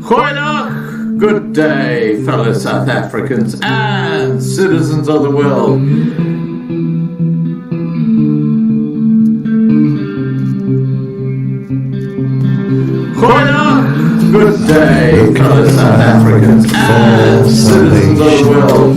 Goeiedag, good day, fellow South Africans and citizens of the world. Goeiedag, good day, fellow South Africans and citizens of the world.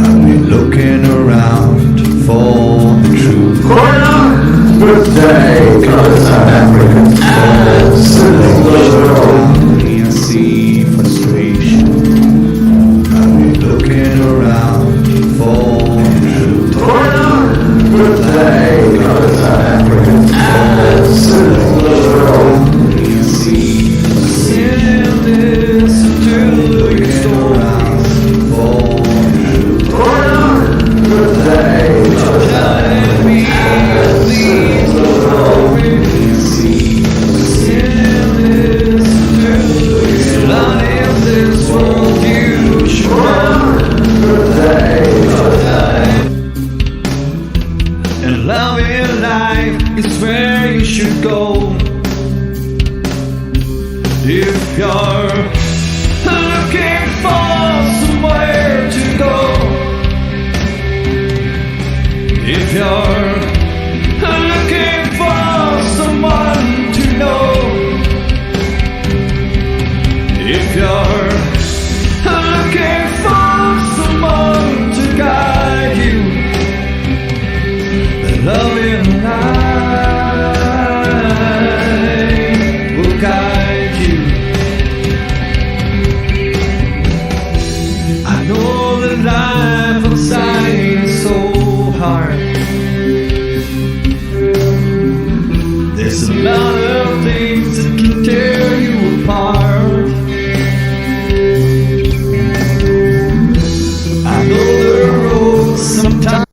I've been looking around for the truth. Goeiedag, good day, fellow South Africans and citizens of the world. I see frustration. I've been looking around for the truth. Goeiedag, good day, fellow South Africans and citizens of the world. I see listen to your stories for the truth. Goeiedag, good day, fellow South Africans and citizens of the world. I see listen to light in this world you should Good day, fellow South and love in life is where you should go. If you're looking for somewhere to go, if you're looking for someone to know, if you're looking for someone to guide you, the love in life will guide you. I know that life outside is so hard. There's a lot of things that can tear you apart. I know the road sometimes.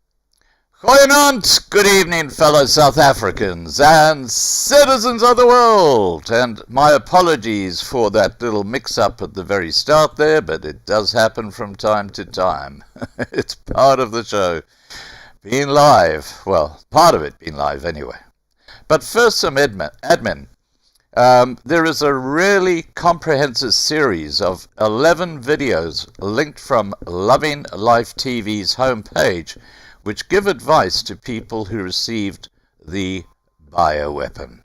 Goeienaand, good evening, fellow South Africans and citizens of the world. And my apologies for that little mix-up at the very start there, but it does happen from time to time. It's part of the show. Being live, well, part of it being live anyway. But first some admin. There is a really comprehensive series of 11 videos linked from Loving Life TV's homepage, which give advice to people who received the bioweapon.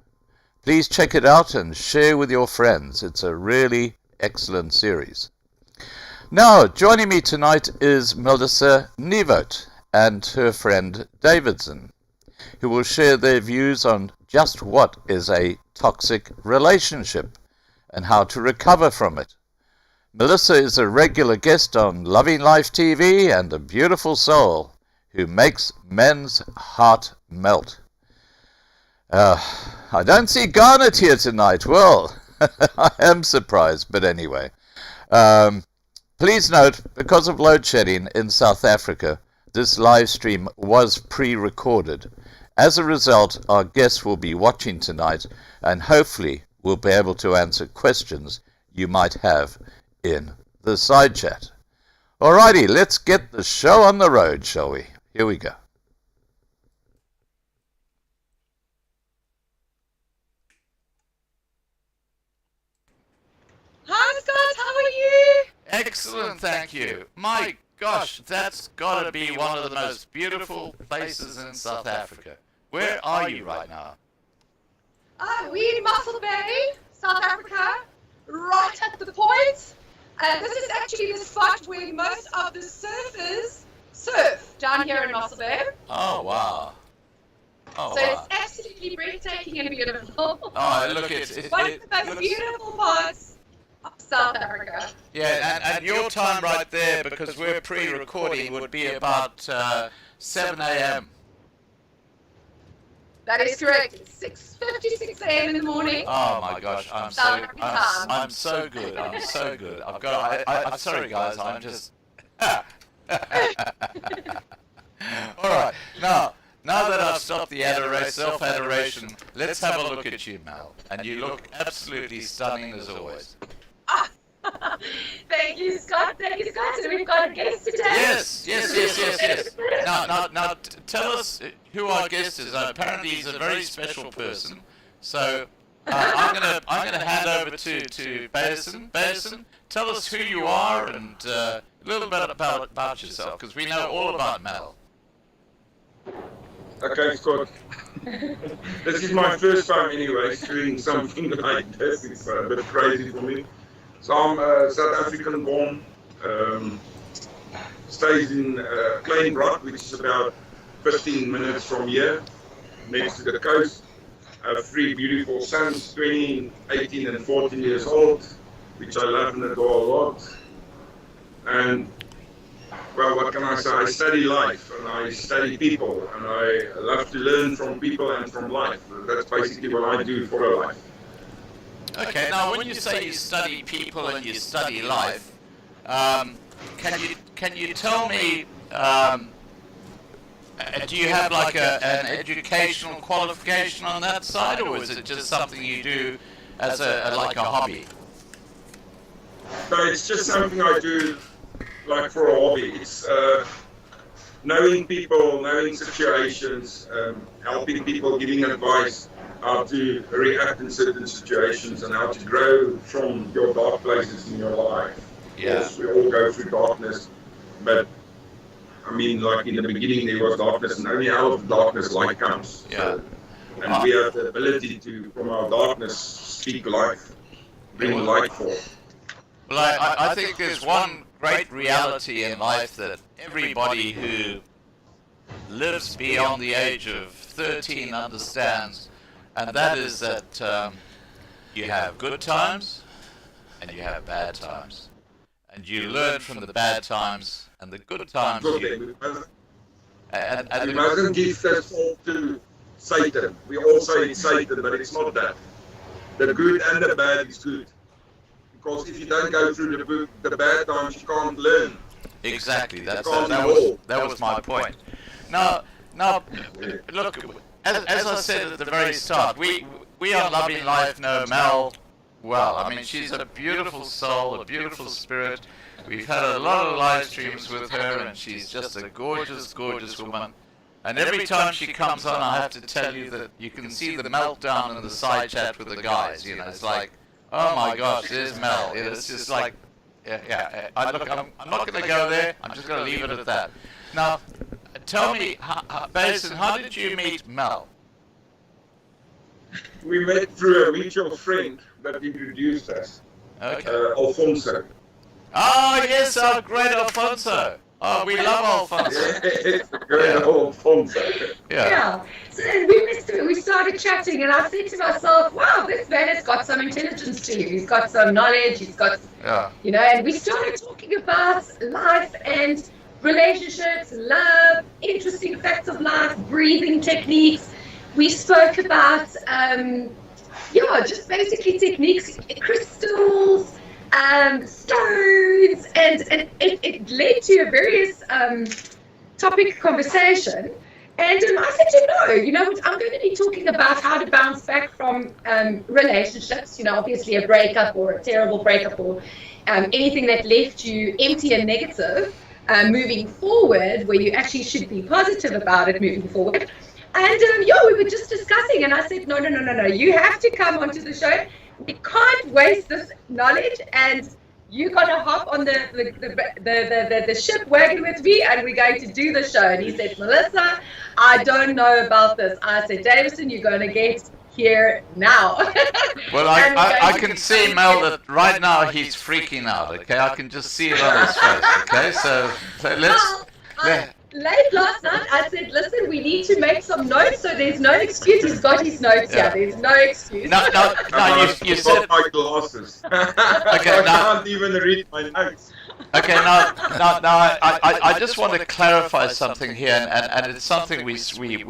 Please check it out and share with your friends. It's a really excellent series. Now, joining me tonight is Melissa Nieuwoudt and her friend Davidson, who will share their views on just what is a toxic relationship and how to recover from it. Melissa is a regular guest on Loving Life TV and a beautiful soul who makes men's heart melt. I don't see Garnet here tonight. Well, I am surprised, but anyway. Please note, because of load shedding in South Africa, this live stream was pre-recorded. As a result, our guests will be watching tonight and hopefully will be able to answer questions you might have in the side chat. Alrighty, let's get the show on the road, shall we? Here we go. Hi Scott, how are you? Excellent, thank you. My gosh, that's got to be one of the most beautiful places in South Africa. Where are you right now? We're in Mossel Bay, South Africa, right at the point. This is actually the spot where most of the surfers surf down here in Mossel Bay. Oh, wow. Oh, So wow. it's absolutely breathtaking and beautiful. Oh, look, it's One of the most beautiful parts of South Africa. Yeah, and your time right there, because we're pre-recording, would be about 7 a.m. That is correct. It's 6:56 a.m. in the morning. Oh my gosh, I'm South African time. I'm so good. I'm so good. I'm sorry guys, I'm just all right. Now that I've stopped the self-adoration, let's have a look at you, Mel. And you look absolutely stunning as always. Thank you, Scott. So we've got a guest today. Yes. Now, tell us who our guest is. Apparently, he's a very special person. So, I'm gonna hand over to Basin. Basin, tell us who you are and a little bit about yourself, because we know all about Mel. Okay, Scott. This is my first time anyway doing something like this. It's a bit crazy for me. So I'm South African born, stays in Kleinbrand, which is about 15 minutes from here, next to the coast. I have 3 beautiful sons, 20, 18 and 14 years old, which I love and adore a lot. And well, what can I say? I study life and I study people and I love to learn from people and from life. That's basically what I do for a life. Okay, now when you say you study people and you study life, can you tell me, do you have like an educational qualification on that side, or is it just something you do as like a hobby? So it's just something I do like for a hobby. It's knowing people, knowing situations, helping people, giving advice how to react in certain situations and how to grow from your dark places in your life. Yeah. Yes, we all go through darkness, but I mean, like in the beginning there was darkness, and only out of darkness light comes. Yeah. And we have the ability to, from our darkness, speak life, bring light forth. Well, I think there's one great reality in life that everybody who lives beyond the age of 13 understands, and that is that you have good times and you have bad times. And you learn from the bad times and the good times. We mustn't give this all to Satan. We all say it's Satan, but it's not that. The good and the bad is good. Because if you don't go through the bad times, you can't learn. Exactly. That was my point. Now, look, as I said at the very start, we on Loving Life know Mel well. I mean, she's a beautiful soul, a beautiful spirit. We've had a lot of live streams with her, and she's just a gorgeous, gorgeous woman. And every time she comes on, I have to tell you that you can see the meltdown in the side chat with the guys. You know, it's like, oh my gosh, there's Mel. It's just like, yeah. I'm not going to go there. I'm just going to leave it at that. Now, tell me, Basin, how did you meet Mel? We met through a mutual friend that introduced us, Okay. Alfonso. Oh, yes, our great Alfonso. Oh, we love Alfonso. Great Alfonso. Yeah. So we started chatting, and I said to myself, wow, this man has got some intelligence to him. He's got some knowledge. He's got, you know, and we started talking about life and relationships, love, interesting facts of life, breathing techniques. We spoke about, just basically techniques, crystals, stones, and it led to a various topic conversation. And I said to him, no, you know what, I'm going to be talking about how to bounce back from relationships, you know, obviously a breakup or a terrible breakup or anything that left you empty and negative, moving forward, where you actually should be positive about it moving forward. And we were just discussing, and I said, no, you have to come onto the show. We can't waste this knowledge, and you got to hop on the ship wagon with me, and we're going to do the show. And he said, Melissa, I don't know about this. I said, Davison, you're going to get here now. Well, I can see, Mel, that right now he's freaking out, okay? I can just see it on his face, okay? So let's... Late last night, I said, listen, we need to make some notes, so there's no excuse. He's got his notes here. There's no excuse. No, you said... my glasses. Okay, I can't even read my notes. Okay, now, I just want to clarify something here, and it's something we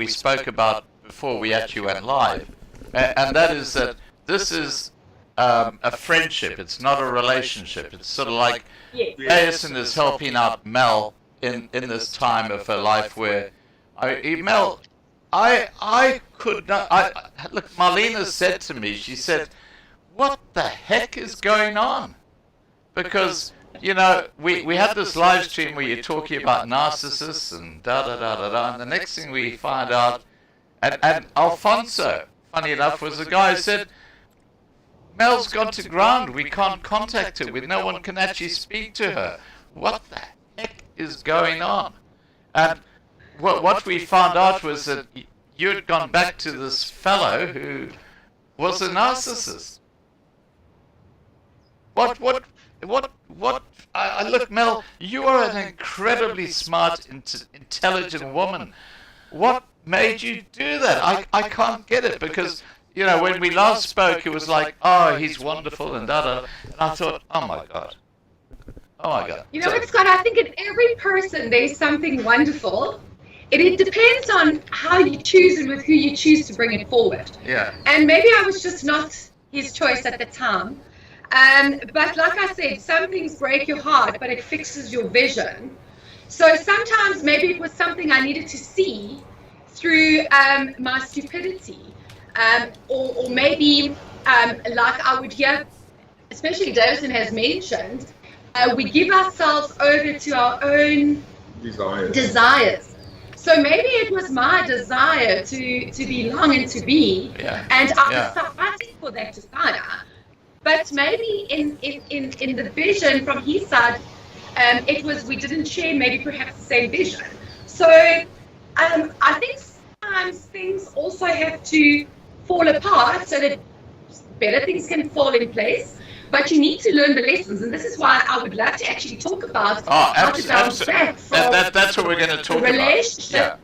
spoke about before we actually went live, and that is that this is a friendship. It's not a relationship. It's sort of like Davison is helping out Mel in this time of her life where Mel, I could not. Look, Marlena said to me, she said, "What the heck is going on?" Because you know, we had this live stream where you're talking about narcissists and and the next thing we find out, and Alfonso, funny enough, was the guy who said, Mel's gone to ground. We can't contact her. No one can actually speak to her. What the heck is going on? And what we found out was that you had gone back to this fellow who was a narcissist. What? Look, Mel, you are an incredibly smart, intelligent woman. What made you do that? I can't get it, because, you know, when we last spoke, it was like, oh, he's wonderful and da-da. And I thought, oh my God. Oh my God. You know what, Scott? I think in every person there's something wonderful. It depends on how you choose and with who you choose to bring it forward. Yeah. And maybe I was just not his choice at the time. But like I said, some things break your heart, but it fixes your vision. So sometimes maybe it was something I needed to see through my stupidity. Or maybe like I would hear, especially Davison has mentioned, we give ourselves over to our own desires. So maybe it was my desire to belong and to be, and I was fighting for that desire. But maybe in the vision from his side, it was we didn't share maybe perhaps the same vision. So I think sometimes things also have to fall apart so that better things can fall in place. But you need to learn the lessons, and this is why I would love to actually talk about how to bounce back from that's what we're going to talk about. Relationship. Yeah.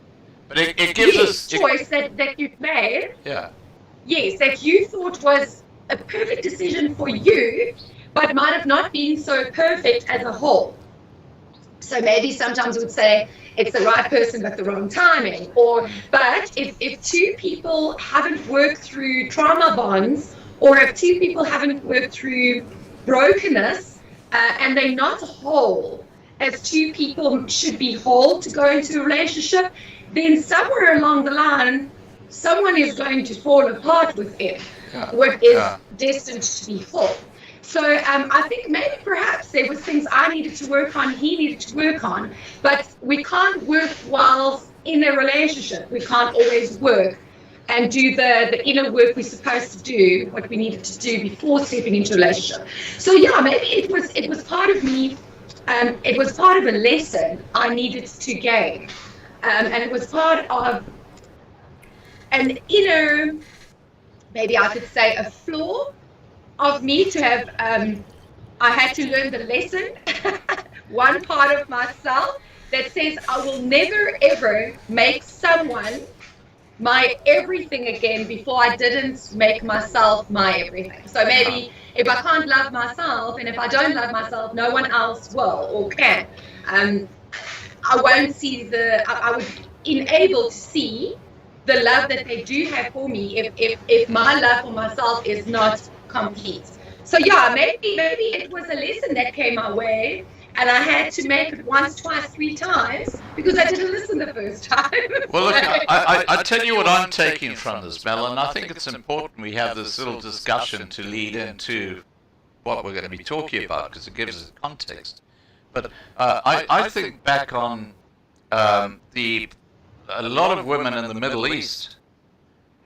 But it gives us choice that you've made. Yeah. Yes, that you thought was a perfect decision for you, but might have not been so perfect as a whole. So maybe sometimes we would say it's the right person but the wrong timing. But if two people haven't worked through trauma bonds, or if two people haven't worked through brokenness, and they're not whole, as two people should be whole to go into a relationship, then somewhere along the line, someone is going to fall apart within what is destined to be whole. So I think maybe perhaps there was things I needed to work on, he needed to work on, but we can't work whilst in a relationship. We can't always work and do the inner work we're supposed to do, what we needed to do before stepping into a relationship. So yeah, maybe it was part of me, it was part of a lesson I needed to gain. And it was part of an inner, maybe I could say a flaw of me to have, I had to learn the lesson, one part of myself that says I will never ever make someone my everything again before I didn't make myself my everything. So maybe if I can't love myself, and if I don't love myself, no one else will or can. I won't see I would enable to see the love that they do have for me if my love for myself is not complete. So yeah, maybe it was a lesson that came my way, and I had to make it once, twice, 3 times because I didn't listen the first time. Well, look, I tell you what I'm taking from this, Mel, and I think it's important we have this little discussion to lead into what we're going to be talking about, because it gives us context. But I think back on a lot of women in the Middle East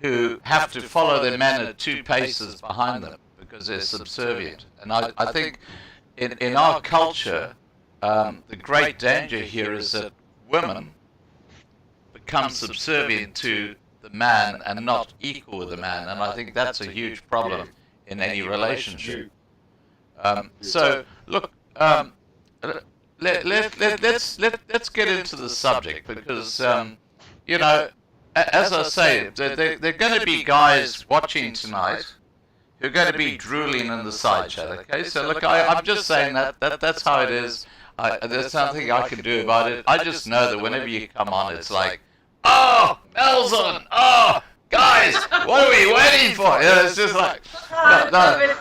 who have to follow their man at 2 paces behind them because they're subservient. And I think in our culture, the great danger here is that women become subservient to the man and not equal with the man. And I think that's a huge problem in any relationship. So, look, let's get into the subject, because you know, as I say, there are going to be guys watching tonight who are going to be drooling in the side chat. Okay, so look, I'm just saying that's how it is. There's nothing I can do about it. I just know that whenever you come on, it's like, oh, Mel's on. Oh, guys, what are we waiting for? You know, it's just like, no.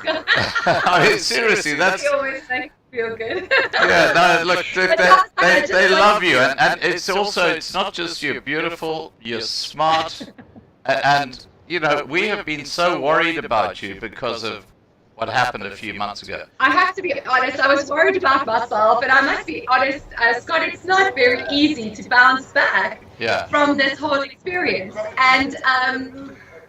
I mean, seriously, that's. You always make me feel good. Yeah, no, look, they love you, and it's also, it's not just you're beautiful, you're smart, and you know, we have been so worried about you because of what happened a few months ago. I have to be honest, I was worried about myself, and I must be honest, Scott, it's not very easy to bounce back from this whole experience. And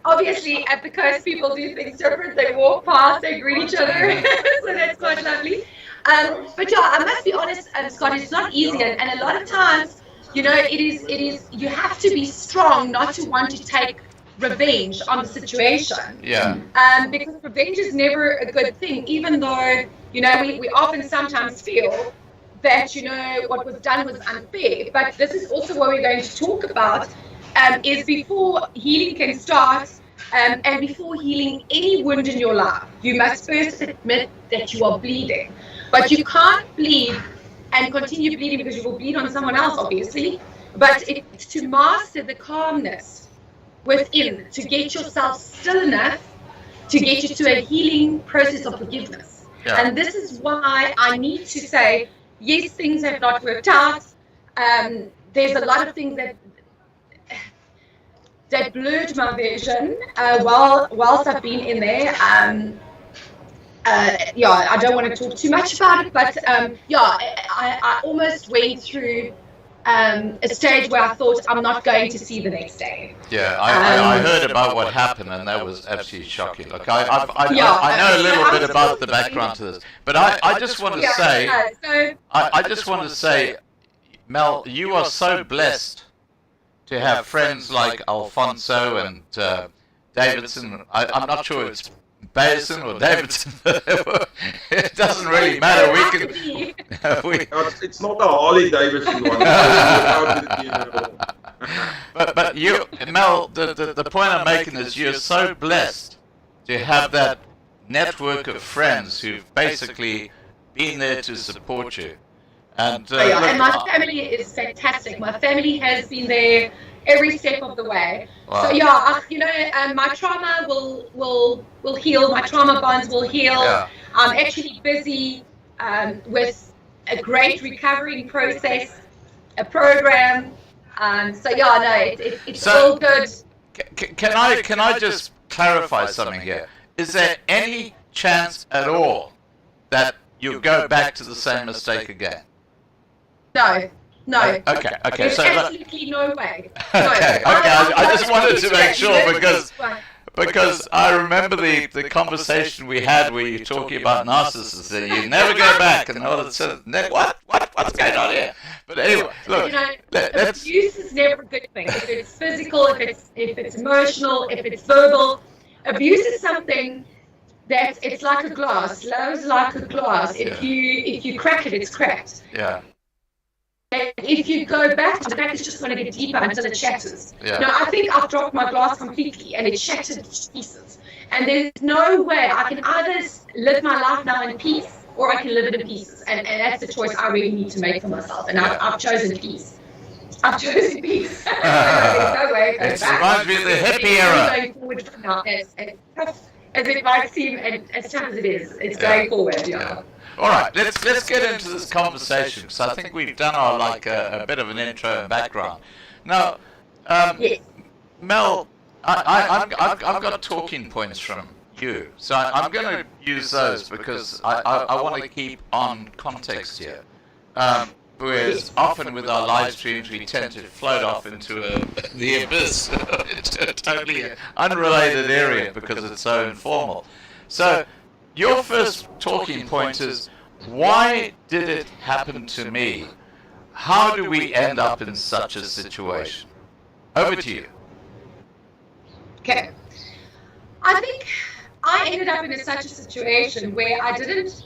obviously at the coast people do things different. They walk past, they greet each other, so that's quite lovely. But yeah, I must be honest, Scott, it's not easy, and a lot of times, you know, it is. You have to be strong not to want to take revenge on the situation. Yeah. Because revenge is never a good thing, even though, you know, we often sometimes feel that, you know, what was done was unfair. But this is also what we're going to talk about, is before healing can start, and before healing any wound in your life, you must first admit that you are bleeding. But you can't bleed and continue bleeding because you will bleed on someone else, obviously. But it's to master the calmness within, to get yourself still enough to get you to a healing process of forgiveness. Yeah. And this is why I need to say, yes, things have not worked out. There's a lot of things that blurred my vision whilst I've been in there. Yeah, I don't want to talk too much about it, but yeah, I almost went through a stage where I thought I'm not going to see the next day. Yeah, I heard about what happened, and that was absolutely shocking. Look, I know a little bit about the background to this, but I just want to say, I just want to say, Mel, you are so blessed to have friends like Alfonso and Davidson. I'm not sure it's Bayerson or Davidson. It doesn't really matter. It's not the Harley Davidson one. But you, Mel, the point I'm making is you're so blessed to have that network of friends who've basically been there to support you. And and my family is fantastic. My family has been there every step of the way. Wow. So yeah, you know, my trauma will heal. My trauma bonds will heal. Yeah. I'm actually busy with a great recovering process, a program. So yeah, no, it's all good. Can I just clarify something here? Is there any chance at all that you'll go back to the same mistake again? No. Okay. There's So absolutely no way. No. okay. I just wanted to make sure because I remember the conversation we had where you're talking about narcissism. You never go back, and all of a sudden, what's going on here? But anyway, look, you know, abuse is never a good thing. If it's physical, if it's emotional, if it's verbal, abuse is something that it's like a glass. Love is like a glass. If you crack it, it's cracked. Yeah. And if you go back, the crack is just going to get deeper until it shatters. Yeah. Now, I think I've dropped my glass completely and it shattered to pieces. And there's no way I can either live my life now in peace or I can live it in pieces. And that's the choice I really need to make for myself. And I've chosen peace. I've chosen peace. There's no way going It back. reminds me of the hippie era. Going forward from now, as tough as it might seem and as tough as it is, it's going forward. Yeah. All right, let's get into this conversation because I think we've done our a bit of an intro and background. Now, Yes. Mel, I've got talking points from you, so I'm going to use those because I want to keep on context here. Whereas often with our live streams we tend to float off into the abyss, into a totally unrelated area because it's so informal. So your first talking point is, why did it happen to me? How do we end up in such a situation? Over to you. Okay. I think I ended up in such a situation where I didn't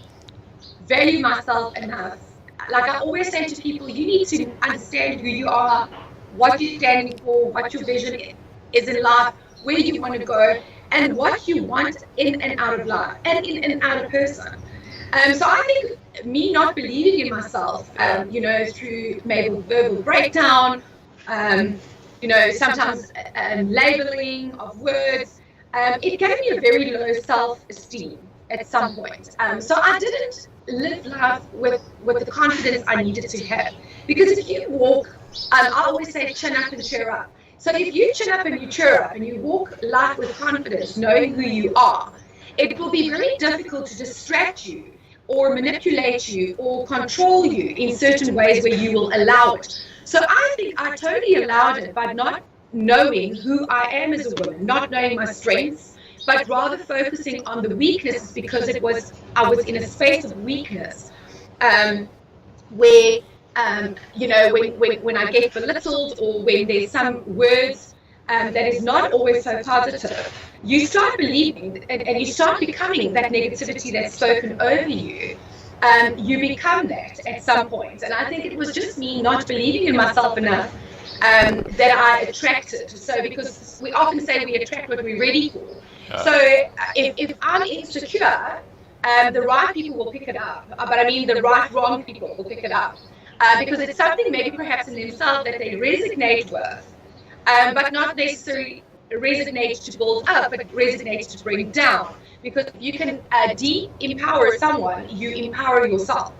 value myself enough. Like I always say to people, you need to understand who you are, what you're standing for, what your vision is in life, where you want to go, and what you want in and out of life, and in and out of person. So I think me not believing in myself, through maybe verbal breakdown, sometimes labeling of words, it gave me a very low self-esteem at some point. So I didn't live life with the confidence I needed to have. Because if you walk, I always say chin up and cheer up. So if you chin up and you cheer up and you walk life with confidence, knowing who you are, it will be very difficult to distract you or manipulate you or control you in certain ways where you will allow it. So I think I totally allowed it by not knowing who I am as a woman, not knowing my strengths, but rather focusing on the weaknesses, because I was in a space of weakness, where when I get belittled, or when there's some words that is not always so positive, you start believing, and you start becoming that negativity that's spoken over you. You become that at some point. And I think it was just me not believing in myself enough that I attracted. So, because we often say we attract what we're ready for. So if I'm insecure, the right people will pick it up. But I mean the wrong people will pick it up. Because it's something maybe perhaps in themselves that they resonate with, but not necessarily resonate to build up, but resonate to bring down. Because if you can de-empower someone, you empower yourself.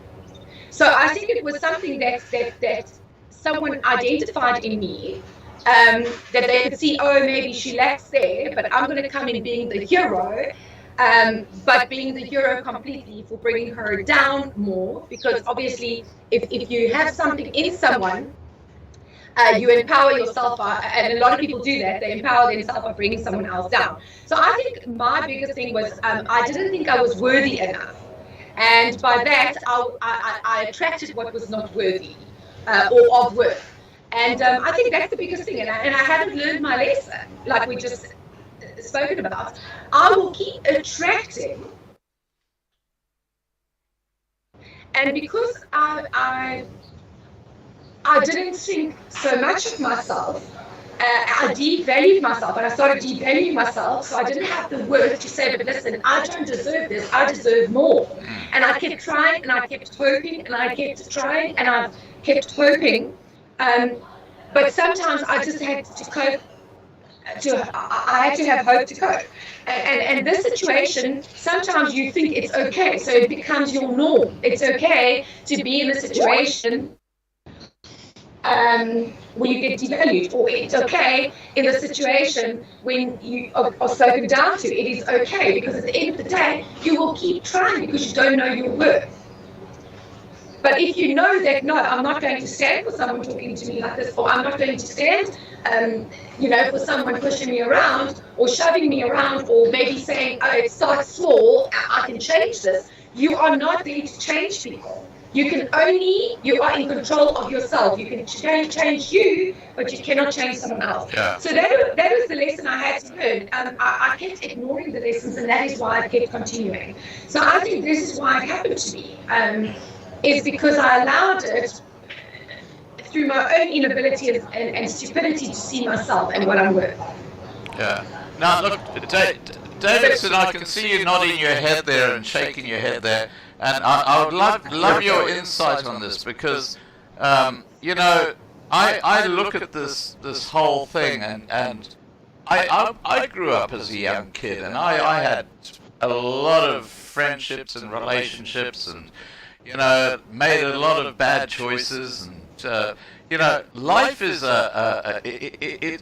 So I think it was something that someone identified in me, that they could see, oh, maybe she lacks there, but I'm going to come in being the hero, but being the hero completely for bringing her down more. Because obviously, if you have something in someone, you empower yourself, and a lot of people do that. They empower themselves by bringing someone else down. So I think my biggest thing was I didn't think I was worthy enough, and by that I attracted what was not worthy or of worth. And I think that's the biggest thing. And I haven't learned my lesson, like we just spoken about. I will keep attracting, and because I didn't think so much of myself. I devalued myself, and I started devaluing myself, so I didn't have the worth to say, but listen, I don't deserve this, I deserve more. And I kept trying, and I kept hoping, and I kept trying, and I kept hoping. But sometimes I just had to cope. I had to have hope to cope. And this situation, sometimes you think it's okay, so it becomes your norm. It's okay to be in a situation where you get devalued, or it's okay in the situation when you are spoken down to. It is okay, because at the end of the day, you will keep trying because you don't know your worth. But if you know that, no, I'm not going to stand for someone talking to me like this, or I'm not going to stand, for someone pushing me around or shoving me around, or maybe saying, oh, it starts small, I can change this. You are not there to change people. You are in control of yourself. You can change you, but you cannot change someone else. Yeah. So that was the lesson I had to learn. I kept ignoring the lessons, and that is why I kept continuing. So I think this is why it happened to me. Is because I allowed it through my own inability and stupidity to see myself and what I'm worth. Yeah. Now, look, Davidson, I can see you nodding your head there and shaking your head there, and I would love your insight on this, because, I look at this whole thing, and I grew up as a young kid, and I had a lot of friendships and relationships, and made a lot of bad choices, and life is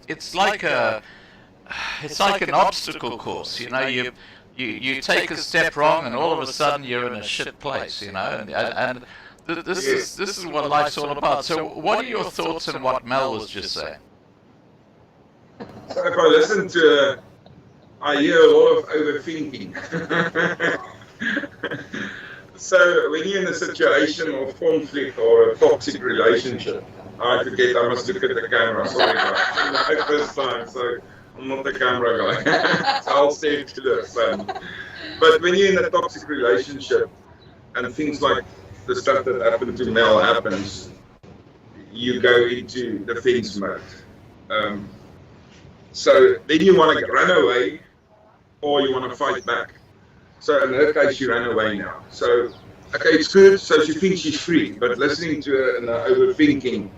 it's like an obstacle course. You take a step wrong, and all of a sudden you're in a shit place. And this is what life's all about. So, what are your thoughts on what Mel was just saying? So if I listen to I hear a lot of overthinking. So when you're in a situation of conflict or a toxic relationship, I must look at the camera, sorry guys. It's my first time, so I'm not the camera guy. So I'll stay to this. But when you're in a toxic relationship and things like the stuff that happened to Mel happens, you go into defense mode. So then you want to run away, or you want to fight back. So in her case, she ran away now. So, okay, it's good. So she thinks she's free. But listening to her and overthinking,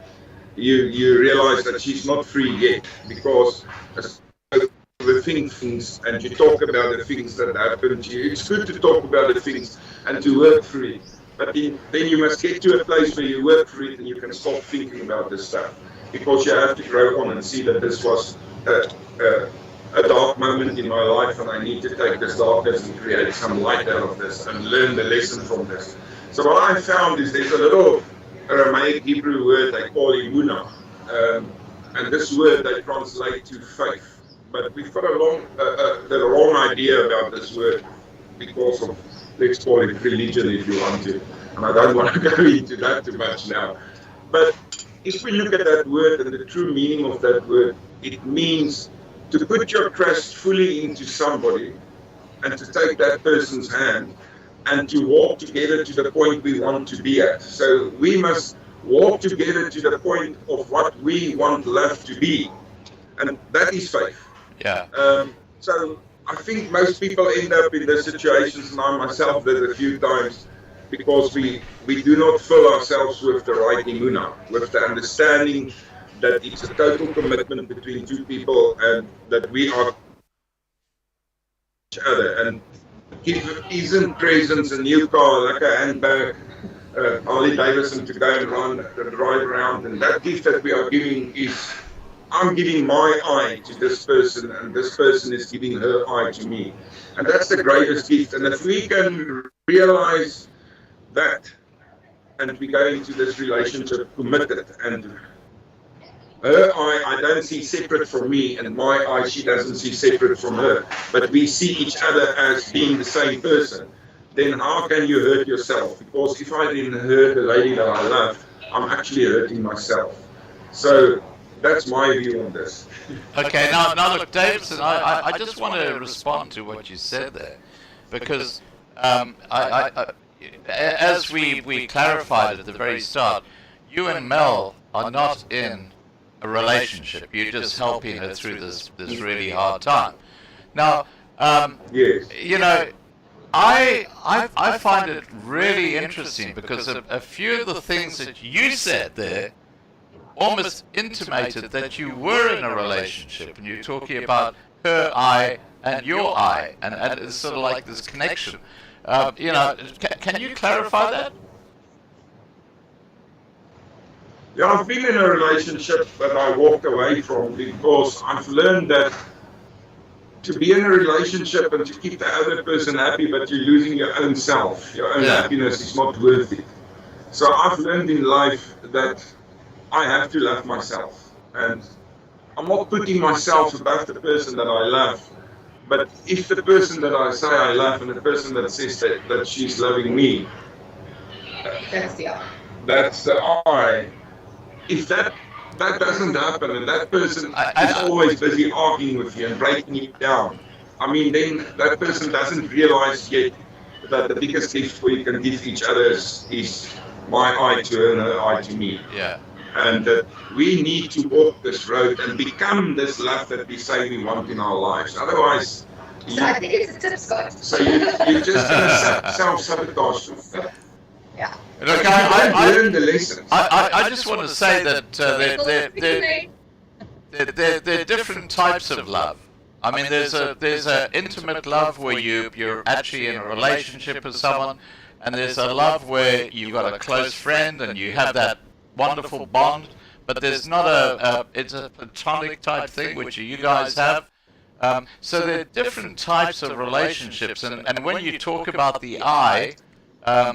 you realize that she's not free yet, because as you overthink things and you talk about the things that happen to you, it's good to talk about the things and to work through it. But then you must get to a place where you work through it and you can stop thinking about this stuff, because you have to grow on and see that this was a dark moment in my life, and I need to take this darkness and create some light out of this and learn the lesson from this. So what I found is there's a little Aramaic Hebrew word they call imuna, and this word they translate to faith. But we've got the wrong idea about this word because of, let's call it religion if you want to. And I don't want to go into that too much now. But if we look at that word and the true meaning of that word, it means to put your trust fully into somebody and to take that person's hand and to walk together to the point we want to be at. So we must walk together to the point of what we want love to be. And that is faith. Yeah. So I think most people end up in those situations, and I myself did a few times, because we do not fill ourselves with the right imuna, with the understanding that it's a total commitment between two people and that we are each other. And isn't presents, a new car, like a handbag, Harley Davidson to go and drive around, and that gift that we are giving is, I'm giving my eye to this person, and this person is giving her eye to me. And that's the greatest gift. And if we can realize that, and we go into this relationship committed, and her eye I don't see separate from me, and my eye she doesn't see separate from her, but we see each other as being the same person, then how can you hurt yourself? Because if I didn't hurt the lady that I love, I'm actually hurting myself. So that's my view on this. Okay, now look, Davidson, I just want to respond to what you said there, because as we clarified at the very start, you and Mel are not in a relationship. You're just helping her through this really hard time. Now, Yes. you know, I find it really interesting because a few of the things that you said there almost intimated that you were in a relationship, and you're talking about her eye and your eye, and it's sort of like this connection. You know, can you clarify that? Yeah, I've been in a relationship that I walked away from because I've learned that to be in a relationship and to keep the other person happy, but you're losing your own self, your own happiness is not worth it. So I've learned in life that I have to love myself, and I'm not putting myself above the person that I love. But if the person that I say I love and the person that says that she's loving me, That's the eye. that's the I. If that doesn't happen, and that person is always busy arguing with you and breaking you down, I mean, then that person doesn't realize yet that the biggest gift we can give each other is my eye to her and her eye to me. Yeah. And that we need to walk this road and become this love that we say we want in our lives. Otherwise, So I think it's a tip, Scott. so you're just going to self-sabotage yourself. Yeah. Look, I learned the lessons. I just want to say that there are different types of love. I mean, there's a intimate love where you're actually in a relationship with someone, and there's a love where you've got a close friend and you have that wonderful bond. But there's not it's a platonic type thing which you guys have. So there are different types of relationships, and when you talk about the I,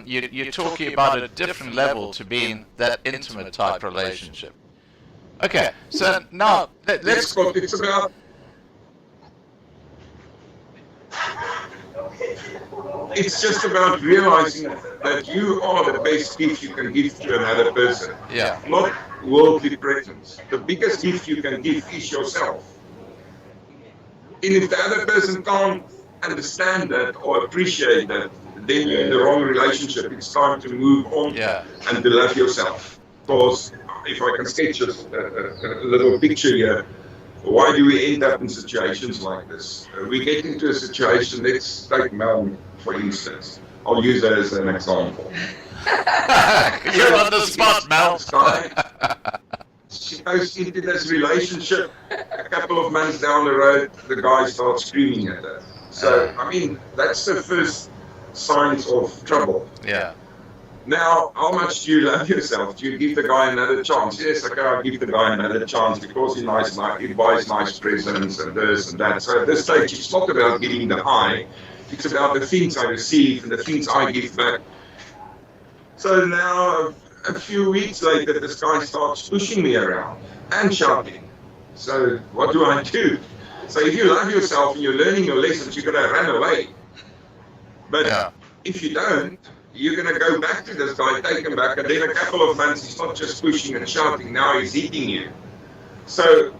you're talking about a different level to being that intimate type relationship. Okay, so now let's go. It's about. It's just about realizing that you are the best gift you can give to another person. Yeah. Not worldly presents. The biggest gift you can give is yourself. And if the other person can't understand that or appreciate that, then you're in the wrong relationship. It's time to move on and to love yourself. Because if I can sketch a little picture here, why do we end up in situations like this? We get into a situation, let's take Mel for instance. I'll use that as an example. You're on the spot, Mel. She goes into this relationship, a couple of months down the road, the guy starts screaming at her. So, I mean, that's the first signs of trouble. Yeah. Now, how much do you love yourself? Do you give the guy another chance? Yes, okay, I'll give the guy another chance because he buys nice presents and this and that. So at this stage, it's not about giving the I, it's about the things I receive and the things I give back. So now, a few weeks later, this guy starts pushing me around and shouting So what do I do? So if you love yourself and you're learning your lessons, you're going to run away. But if you don't, you're going to go back to this guy, take him back, and then a couple of months he's not just pushing and shouting, now he's hitting you. So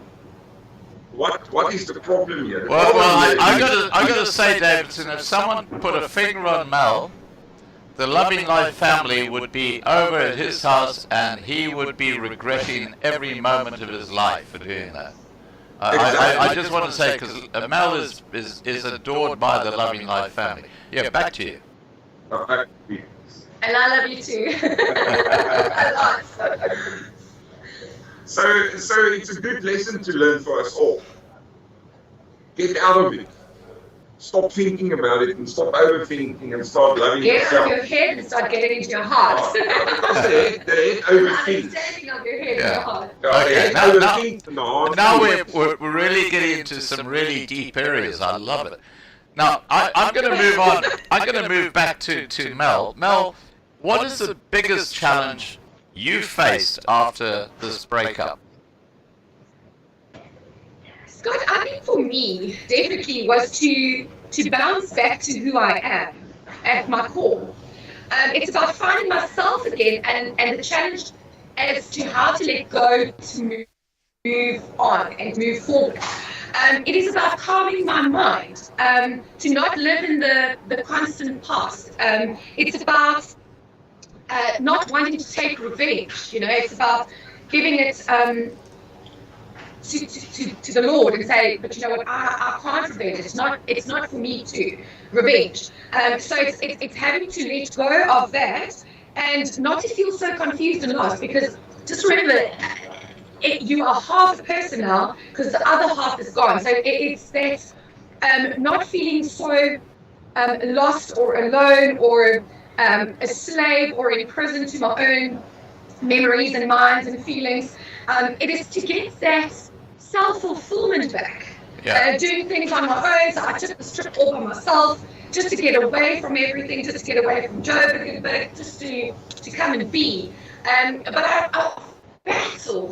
what is the problem here? Well, I got to say, Davidson, if someone put a finger on Mel, the Loving Life family would be over at his house and he would be regretting every moment of his life for doing that. I just want to say, because Mel is adored by the Loving Life family. Yeah, back to you. And I love you too. A lot. So it's a good lesson to learn for us all. Get out of it. Stop thinking about it and stop overthinking and start loving yourself. Get out of your head and start getting into your heart. Because the head overthinks. Understanding of your head and your heart. Okay, Now we're really getting into some really deep areas. I love it. Now, I'm going to move on. I'm going to move back to Mel. Mel, what is the biggest challenge you faced after this breakup? Scott, I think for me, definitely was to bounce back to who I am at my core. It's about finding myself again and the challenge as to how to let go, to move on and move forward. It is about calming my mind, to not live in the constant past. It's about not wanting to take revenge. It's about giving it to the Lord and say, but you know what, I can't revenge. It's not for me to revenge. So it's having to let go of that and not to feel so confused and lost, because just remember, you are half a person now because the other half is gone. So it's that not feeling so lost or alone or a slave or in prison to my own memories and minds and feelings. It is to get that self-fulfillment back. Doing things on my own. So I took this trip all by myself just to get away from everything, just to get away from Joe, but just to come and be. But I battled.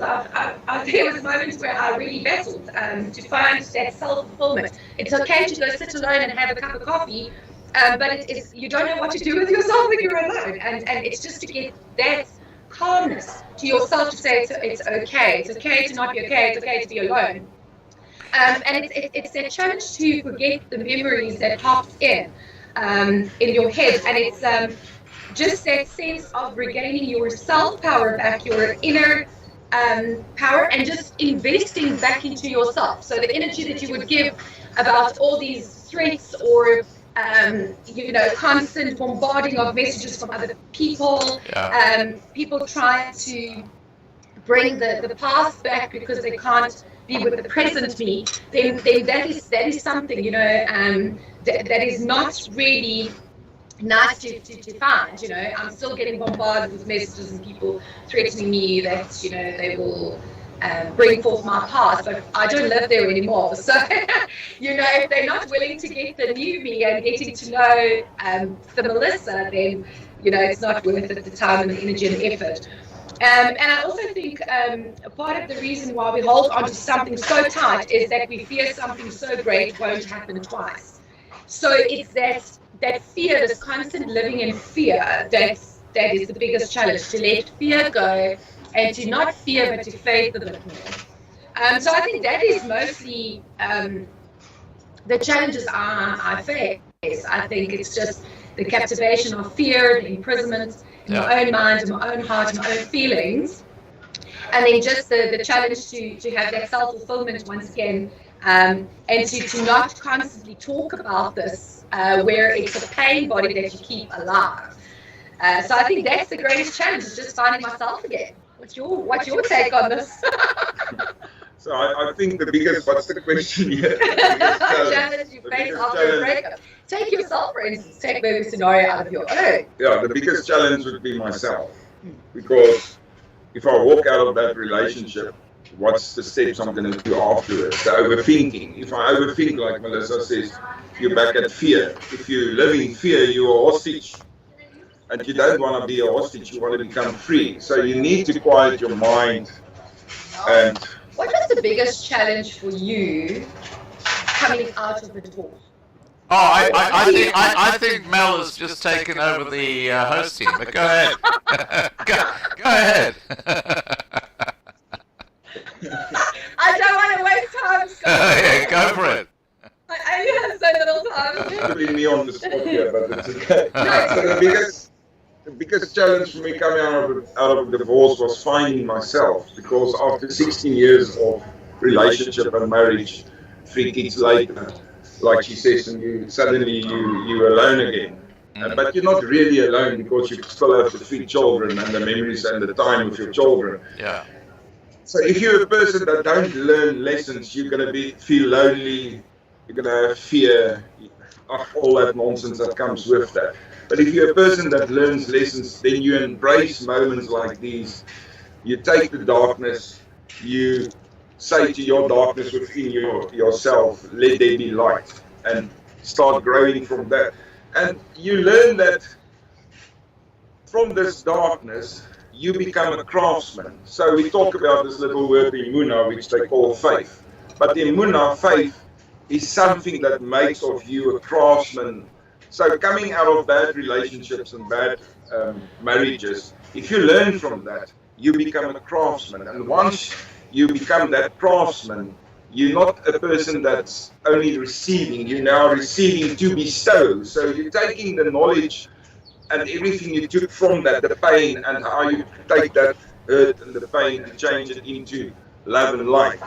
There was moments where I really battled to find that self-fulfillment. It's okay to go sit alone and have a cup of coffee, but you don't know what to do with yourself when you're alone. And it's just to get that calmness to yourself to say it's okay. It's okay to not be okay. It's okay to be alone. And it's that challenge to forget the memories that popped in your head. And it's just that sense of regaining your self-power back, your inner power, and just investing back into yourself. So the energy that you would give about all these threats or constant bombarding of messages from other people, people trying to bring the past back because they can't be with the present me, then that is something, that is not really nice to find. I'm still getting bombarded with messages and people threatening me that they will bring forth my past, but I don't live there anymore. So if they're not willing to get the new me and getting to know the Melissa, then it's not worth it, the time and the energy and the effort. And I also think part of the reason why we hold on to something so tight is that we fear something so great won't happen twice. So it's that fear, this constant living in fear, that is the biggest challenge, to let fear go and to not fear but to faith a bit more. So I think that is mostly the challenges I face. I think it's just the captivation of fear, the imprisonment in my own mind, in my own heart, in my own feelings, and then just the challenge to have that self-fulfillment once again, and to not constantly talk about this, where it's a pain body that you keep alive. So I think that's the greatest challenge, is just finding myself again. What's your take on this? So I think the biggest, what's the question here? Challenge you face after a breakup. Take yourself, for instance, take the scenario out of your own. Yeah, the biggest challenge would be myself. Because if I walk out of that relationship, what's the steps I'm going to do afterwards? The overthinking. If I overthink, like Melissa says, you're back at fear. If you live in fear, you're a hostage. And you don't want to be a hostage, you want to become free. So you need to quiet your mind and What was the biggest challenge for you coming out of the divorce? Oh, I think Mel has just taken over the hosting, but go ahead. Go ahead. I don't want to waste time, Scott. Yeah, go for it. I only have so little time. Putting me on the spot here, but it's okay. So the biggest challenge for me coming out of divorce was finding myself, because after 16 years of relationship and marriage, 3 kids later, like she says, and you're alone again. But you're not really alone, because you still have the 3 children and the memories and the time with your children. Yeah. So if you're a person that don't learn lessons, you're going to feel lonely, you're going to have fear, all that nonsense that comes with that. But if you're a person that learns lessons, then you embrace moments like these. You take the darkness, you say to your darkness within yourself, let there be light, and start growing from that. And you learn that from this darkness, you become a craftsman. So we talk about this little word emunah, which they call faith. But the emunah, faith, is something that makes of you a craftsman. So coming out of bad relationships and bad marriages, if you learn from that, you become a craftsman. And once you become that craftsman, you're not a person that's only receiving, you're now receiving to bestow. So you're taking the knowledge and everything you took from that, the pain, and how you take that hurt and the pain and change it into love and light.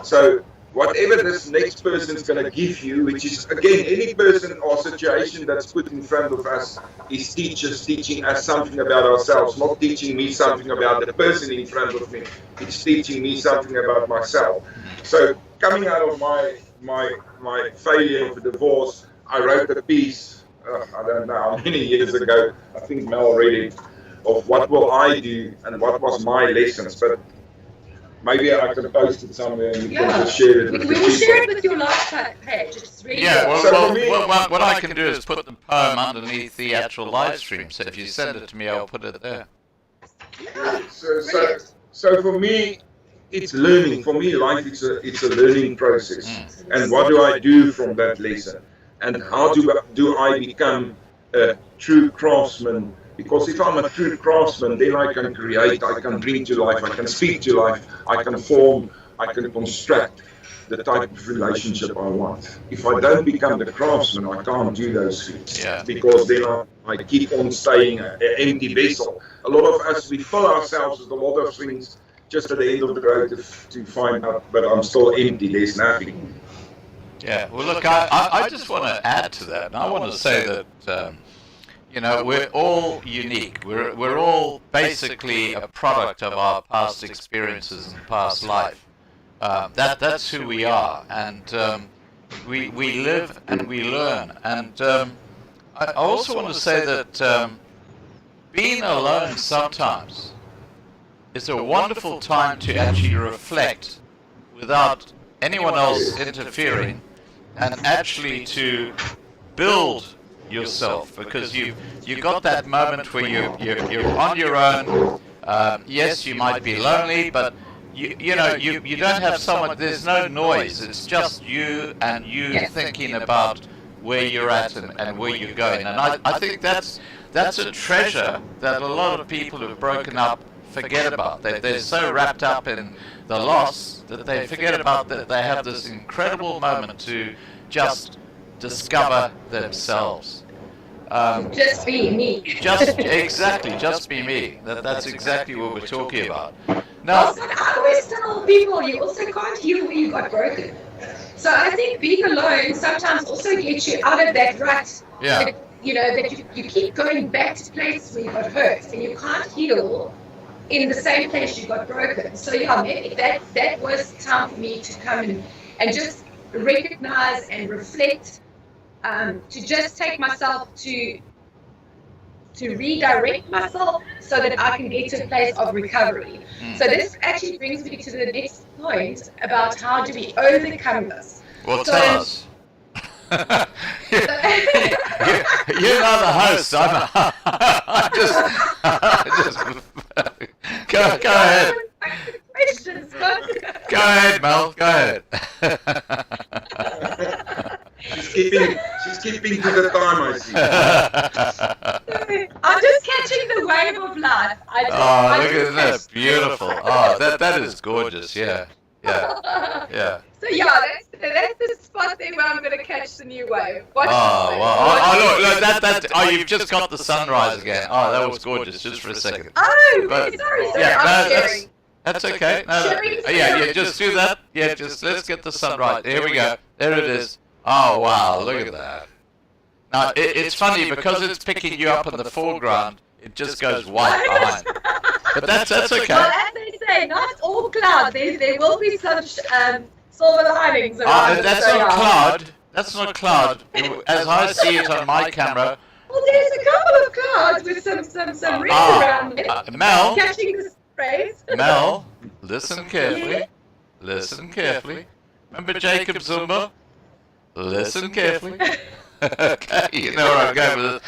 So whatever this next person is going to give you, which is, again, any person or situation that's put in front of us, is teachers teaching us something about ourselves, not teaching me something about the person in front of me. It's teaching me something about myself. So coming out of my failure of a divorce, I wrote a piece, I don't know how many years ago, I think Mel read it, of what will I do and what was my lessons. But maybe I can post it somewhere and you can just share it with the We will people. share it with your life page. It's really Yeah, good. well, what I can do is put the poem underneath the actual live stream. So if you send it to me, I'll put it there. So for me, it's learning. For me, life it's a learning process. And what do I do from that lesson? And how do I become a true craftsman? Because if I'm a true craftsman, then I can create, I can bring to life, I can speak to life, I can form, I can construct the type of relationship I want. If I don't become the craftsman, I can't do those things. Yeah. Because then I keep on staying an empty vessel. A lot of us, we fill ourselves with a lot of things, just at the end of the road to find out, but I'm still empty, there's nothing. Yeah, well, look, I just want to add to that. And I want to say that, you know, we're all unique. We're all basically a product of our past experiences and past life. That's who we are. And we live and we learn. And I also want to say that being alone sometimes is a wonderful time to actually reflect without anyone else interfering, and actually to build yourself, because you got that moment where you're on your own. Yes, you might be lonely, but you know you don't have someone. There's no noise. It's just you and you thinking about where you're at and where you're going. And I think that's a treasure that a lot of people who've broken up forget about. They're so wrapped up in the loss that they forget about that they have this incredible moment to just discover themselves. Just be me. Just be me. That's exactly what we're talking about. Now, Also, I always tell people, you also can't heal where you got broken. So I think being alone sometimes also gets you out of that rut. Yeah. That, you know, that you keep going back to places where you got hurt and you can't heal in the same place you got broken. So yeah, maybe that was time for me to come and just recognize and reflect, to just take myself to redirect myself so that I can get to a place of recovery. So this actually brings me to the next point about how do we overcome this. well, So- tell us. You're not the host. I just go ahead. Questions, Scott. Go ahead, Mel. Go ahead. She's keeping to the time, I see. I'm just catching the wave of life. Oh, look at that. Beautiful. Oh, that is gorgeous. Yeah. Yeah. So yeah, that's the spot there where I'm going to catch the new wave. Watch Oh, this wow. Look, that. Oh, you've just got the sunrise again. Oh, that was gorgeous. Just for a second. Oh, But- sorry. Yeah, I'm no, sharing. that's okay. No, yeah, just do that. Yeah, let's get the sunrise. Here we go. There it is. Oh, wow, look at that. Now, it's funny, because it's picking you up in the foreground, it just goes white behind. But that's okay. Well, as they say, not all cloud. There will be some silver linings around. That's so not yeah. cloud. That's not cloud. As I see it on my camera. Well, there's a couple of clouds with some rings around it. Mel, Catching the sprays. Mel, listen carefully. Listen carefully. Remember Jacob Zuma? Listen carefully. Okay, you know where I'm going with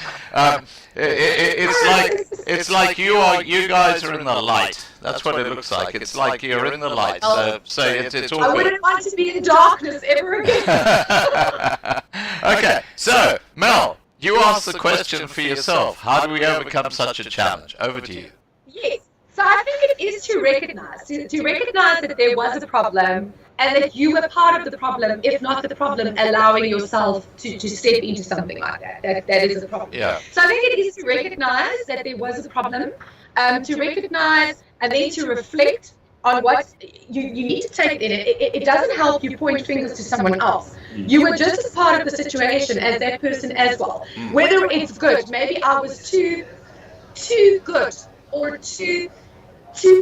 this. It's like you guys are in the light. That's what it looks like. It's like you're in the light. So it's all I good. wouldn't want to be in darkness ever again. Okay, so Mel, you asked the question for yourself. How do we overcome such a challenge? Over to you. Yes. So I think it is to recognize that there was a problem and that you were part of the problem, if not the problem, allowing yourself to step into something like that. That is a problem. Yeah. So I think it is to recognize that there was a problem, to recognize and then to reflect on what you need to take in it. It doesn't help you point fingers to someone else. You were just as part of the situation as that person as well. Whether it's good, maybe I was too good or too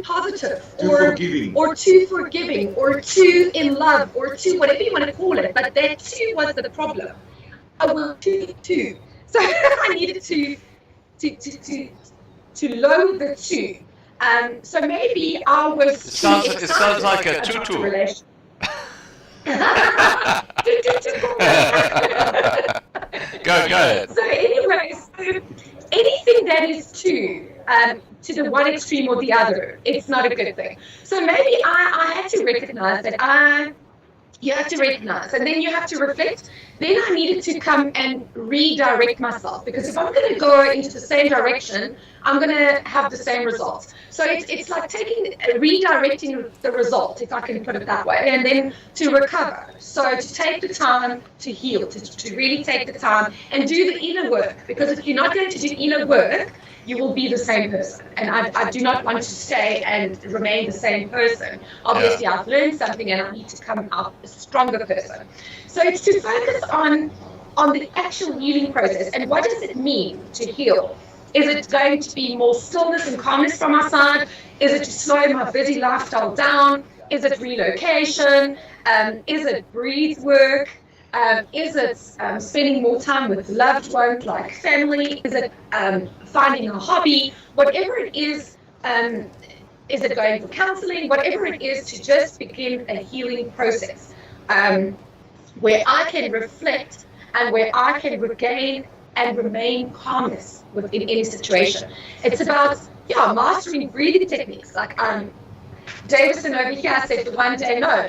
positive or too forgiving or too in love or too whatever you want to call it, but that too was the problem. I was too. So I needed to lower the two. So maybe I was It sounds like a tutu. Go ahead. So anyways, anything that is to the one extreme or the other, it's not a good thing. So maybe I had to recognize that you have to recognize, and then you have to reflect. Then I needed to come and redirect myself, because if I'm going to go into the same direction, I'm going to have the same results. So it's like redirecting the result, if I can put it that way, and then to recover. So to take the time to heal, to really take the time and do the inner work, because if you're not going to do inner work, you will be the same person. And I do not want to stay and remain the same person. Obviously, I've learned something and I need to come out a stronger person. So it's to focus on the actual healing process. And what does it mean to heal? Is it going to be more stillness and calmness from my side? Is it to slow my busy lifestyle down? Is it relocation? Is it breathe work? Is it spending more time with loved ones like family? Is it finding a hobby? Whatever it is it going for counseling? Whatever it is, to just begin a healing process where I can reflect and where I can regain and remain calmness within any situation. It's about mastering breathing techniques. Like Davison over here said the one day, no,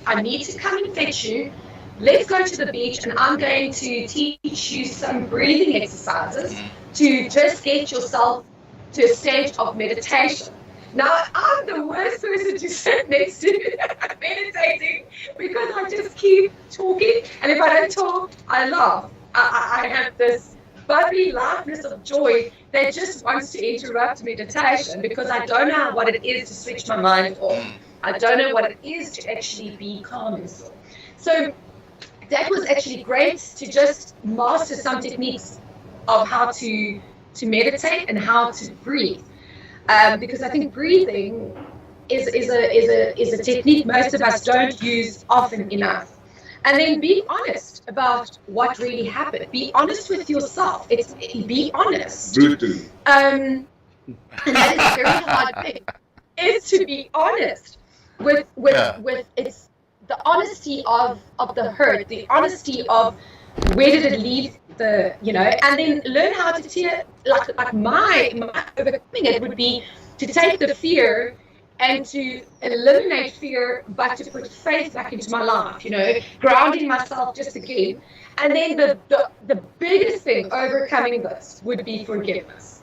I need to come and fetch you. Let's go to the beach and I'm going to teach you some breathing exercises to just get yourself to a stage of meditation. Now, I'm the worst person to sit next to meditating, because I just keep talking, and if I don't talk, I laugh. I have this bubbly lightness of joy that just wants to interrupt meditation, because I don't know what it is to switch my mind off. I don't know what it is to actually be calm and still. So that was actually great, to just master some techniques of how to meditate and how to breathe, because I think breathing is a technique most of us don't use often enough. And then be honest about what really happened. Be honest with yourself. Be honest. And that is a very hard thing. Is to be honest with it's the honesty of the hurt, the honesty of where did it leave and then learn how to tear, like my overcoming it would be to take the fear and to eliminate fear, but to put faith back into my life, grounding myself just again. And then the biggest thing overcoming this would be forgiveness.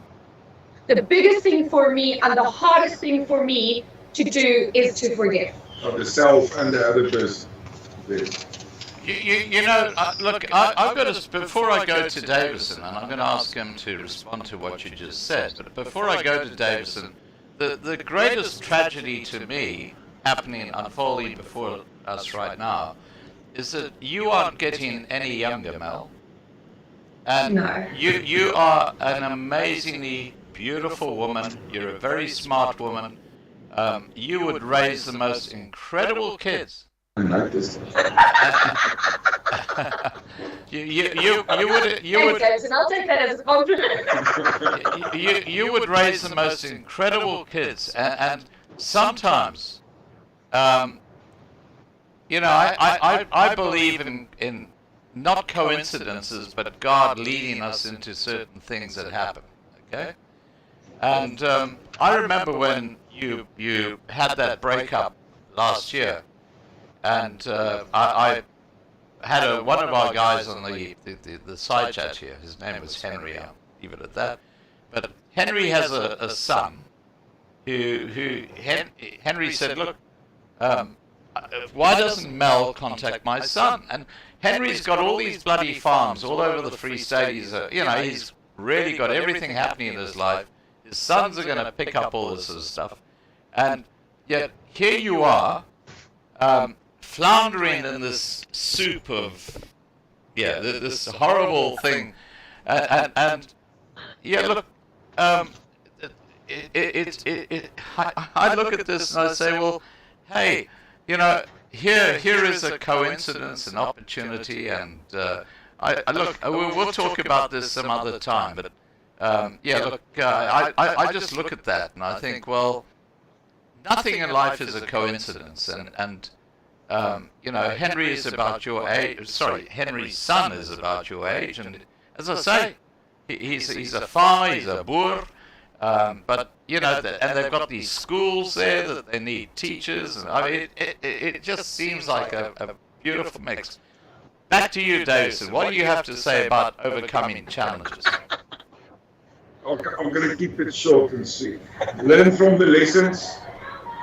The biggest thing for me and the hardest thing for me to do is to forgive. Of the self and the other person. Look, I've got to, before I go to Davison, and I'm going to ask him to respond to what you just said, but before I go to Davison, the greatest tragedy to me happening, unfolding before us right now, is that you aren't getting any younger, Mel. And No. you are an amazingly beautiful woman. You're a very smart woman. You would raise the most incredible kids. I like this. you would Thanks, and I'll take that as a compliment. you would raise the most incredible kids, and sometimes, I believe in not coincidences, but God leading us into certain things that happen. Okay, and I remember when you had that breakup last year, and I had one of our guys on the side chat here. His name was Henry. I'll leave it at that. But Henry has a son Henry said, look, why doesn't Mel contact my son? And Henry's got all these bloody farms all over the Free State. He's really got everything happening in his life. His sons are going to pick up all this sort of stuff. And yet here you are, floundering in this soup of, this horrible thing. And look, I look at this and I say, well, hey, here is a coincidence, an opportunity, and we'll talk about this some other time, but I just look at that and I think, well, nothing in life is a coincidence, and Henry is about your age. Sorry, Henry's son is about your age, and as I say, he's a farmer, he's a boer, but and they've got these schools there that they need teachers, and I mean, it just seems like a beautiful mix. Back to you, Davison. What do you have to say about overcoming challenges? I'm going to keep it short and sweet. Learn from the lessons.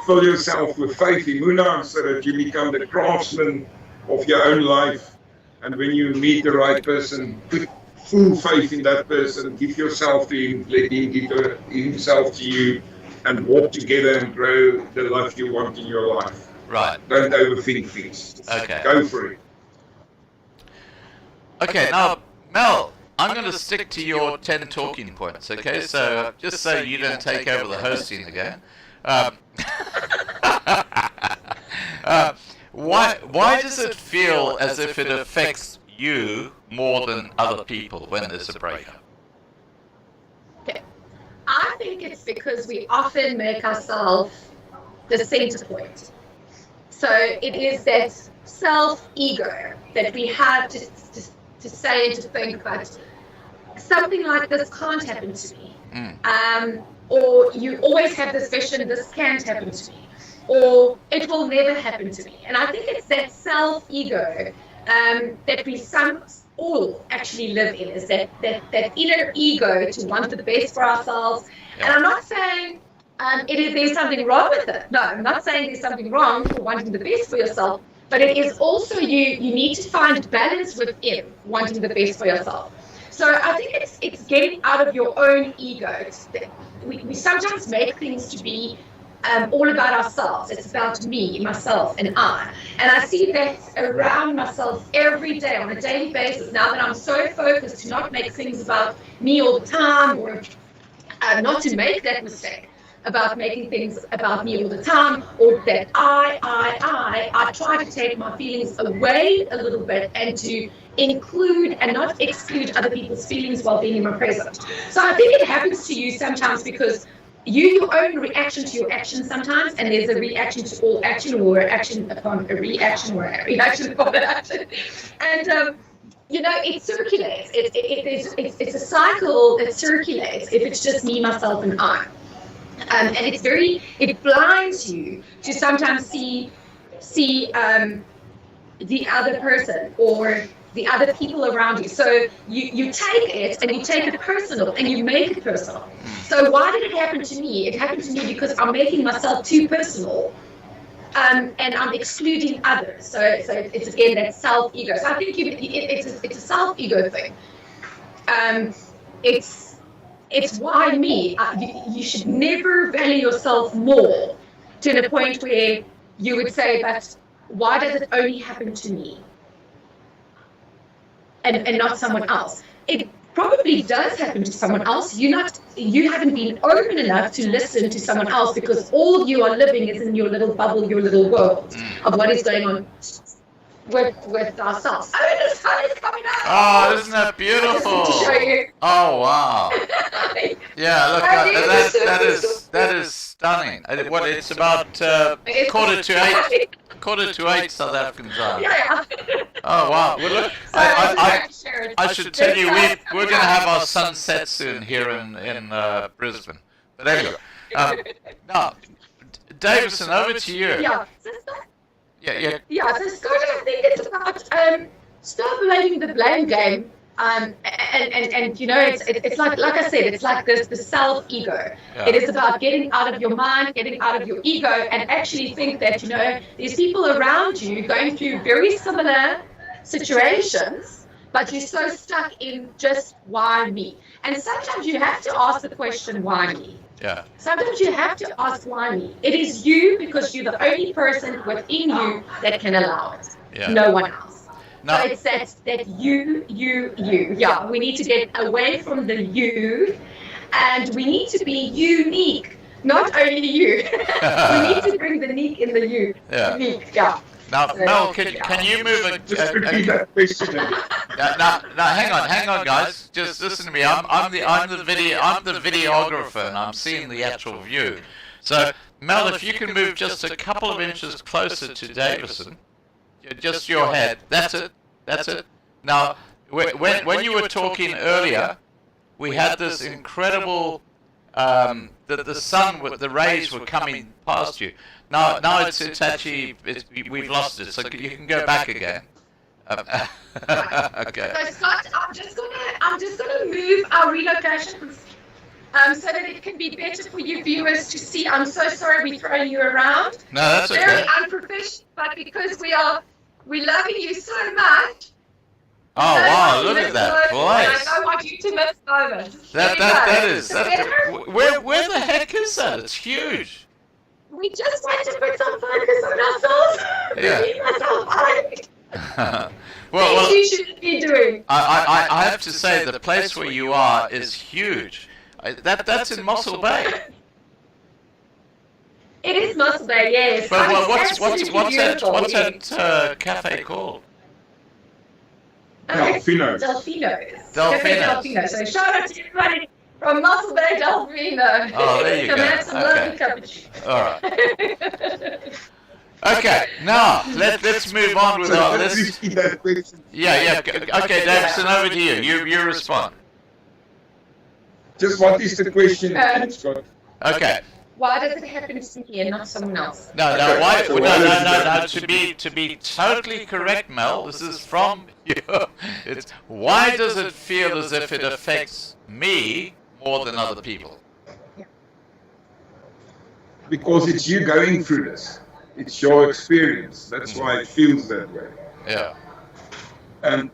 Fill yourself with faith, Imuna, so that you become the craftsman of your own life. And when you meet the right person, put full faith in that person. Give yourself to him. Let him give himself to you, and walk together and grow the life you want in your life. Right. Don't overthink things. Okay. Go for it. Okay, now, Mel, I'm going to stick to your 10 talking points, okay? So, just so you don't take over the hosting again. Why does it feel as if it affects you more than other people when there's a breakup? Okay. I think it's because we often make ourselves the center point. So it is that self-ego that we have to say and to think, but something like this can't happen to me. Or you always have this vision, this can't happen to me. Or it will never happen to me. And I think it's that self-ego that we all actually live in, is that inner ego to want the best for ourselves. Yeah. And I'm not saying there's something wrong with it. No, I'm not saying there's something wrong for wanting the best for yourself, but it is also you need to find balance within wanting the best for yourself. So I think it's getting out of your own ego. We sometimes make things to be all about ourselves. It's about me, myself, and I. And I see that around myself every day, on a daily basis, now that I'm so focused to not make things about me all the time, or not to make that mistake about making things about me all the time, or that I try to take my feelings away a little bit and to include and not exclude other people's feelings while being in my present. So I think it happens to you sometimes because your own reaction to your action sometimes, and there's a reaction to all action, or a action upon a reaction, or a reaction upon an action. And it circulates. It's a cycle that circulates if it's just me, myself, and I. And it blinds you to sometimes see the other person or the other people around you. So you take it and you take it personal and you make it personal. So why did it happen to me? It happened to me because I'm making myself too personal. And I'm excluding others. So it's again that self-ego. So I think it's a self-ego thing. It's why me. You should never value yourself more to the point where you would say, but why does it only happen to me and not someone else? It probably does happen to someone else. You haven't been open enough to listen to someone else because all you are living is in your little bubble, your little world of what is going on with ourselves. Oh, the sun is coming out. Oh, isn't that beautiful? To show you. Oh, wow. Yeah, look, that is stunning. It's about quarter to eight South African time. Yeah. Oh, wow. Well, look, I should tell you, we're going to have our sunset soon here in Brisbane. But anyway, now, Davison, over to you. Yeah. Yeah. So Scott, I think it's about stop playing the blame game. And you know, it's like I said, it's like the self ego. Yeah. It is about getting out of your mind, getting out of your ego, and actually think that, you know, there's people around you going through very similar situations, but you're so stuck in just why me. And sometimes you have to ask the question, why me? Yeah. Sometimes you have to ask why me. It is you because you're the only person within you that can allow it. Yeah. No one else. No. So it's that you. Yeah, we need to get away from the you, and we need to be unique. Not only you. We need to bring the unique in the you. Yeah. Unique, yeah. Now, Mel, can you move Just repeat that question. Now, hang on, guys. Just listen to me. I'm the videographer, and I'm seeing the actual view. So, Mel, if you can move just a couple of inches closer to Davison, just your head. That's it. Now, when you were talking earlier, we had this incredible the sun with the rays were coming past you. Now it's actually we've lost it, so you can go back again. Okay. So Scott, I'm just gonna move our relocation so that it can be better for you viewers to see. I'm so sorry we're throwing you around. No, that's okay. Very unprofessional, but because we're loving you so much. Oh wow! Look at that place. I don't want you to miss moments. That is. Where the heck is that? It's huge. We just want to put some focus on ourselves. Yeah. Well, you shouldn't be doing. I have to say the place where you are is huge. That's in Mossel Bay. It is Mossel Bay, yes. But what's that cafe called? Delfino. Delfino. So shout out to everybody from Mossel Bay, Delfino. Oh, there you go. Come have some lovely cappuccino. All right. Okay, now let's move on with our list. Yeah. Okay, Davison, over to you. You respond. Just what is the question, Scott? Okay. Why does it happen to me and not someone else? No. No. To be totally correct, Mel, this is from you. It's why does it feel as if it affects me more than other people? Because it's you going through this. It's your experience. That's why it feels that way. Yeah. And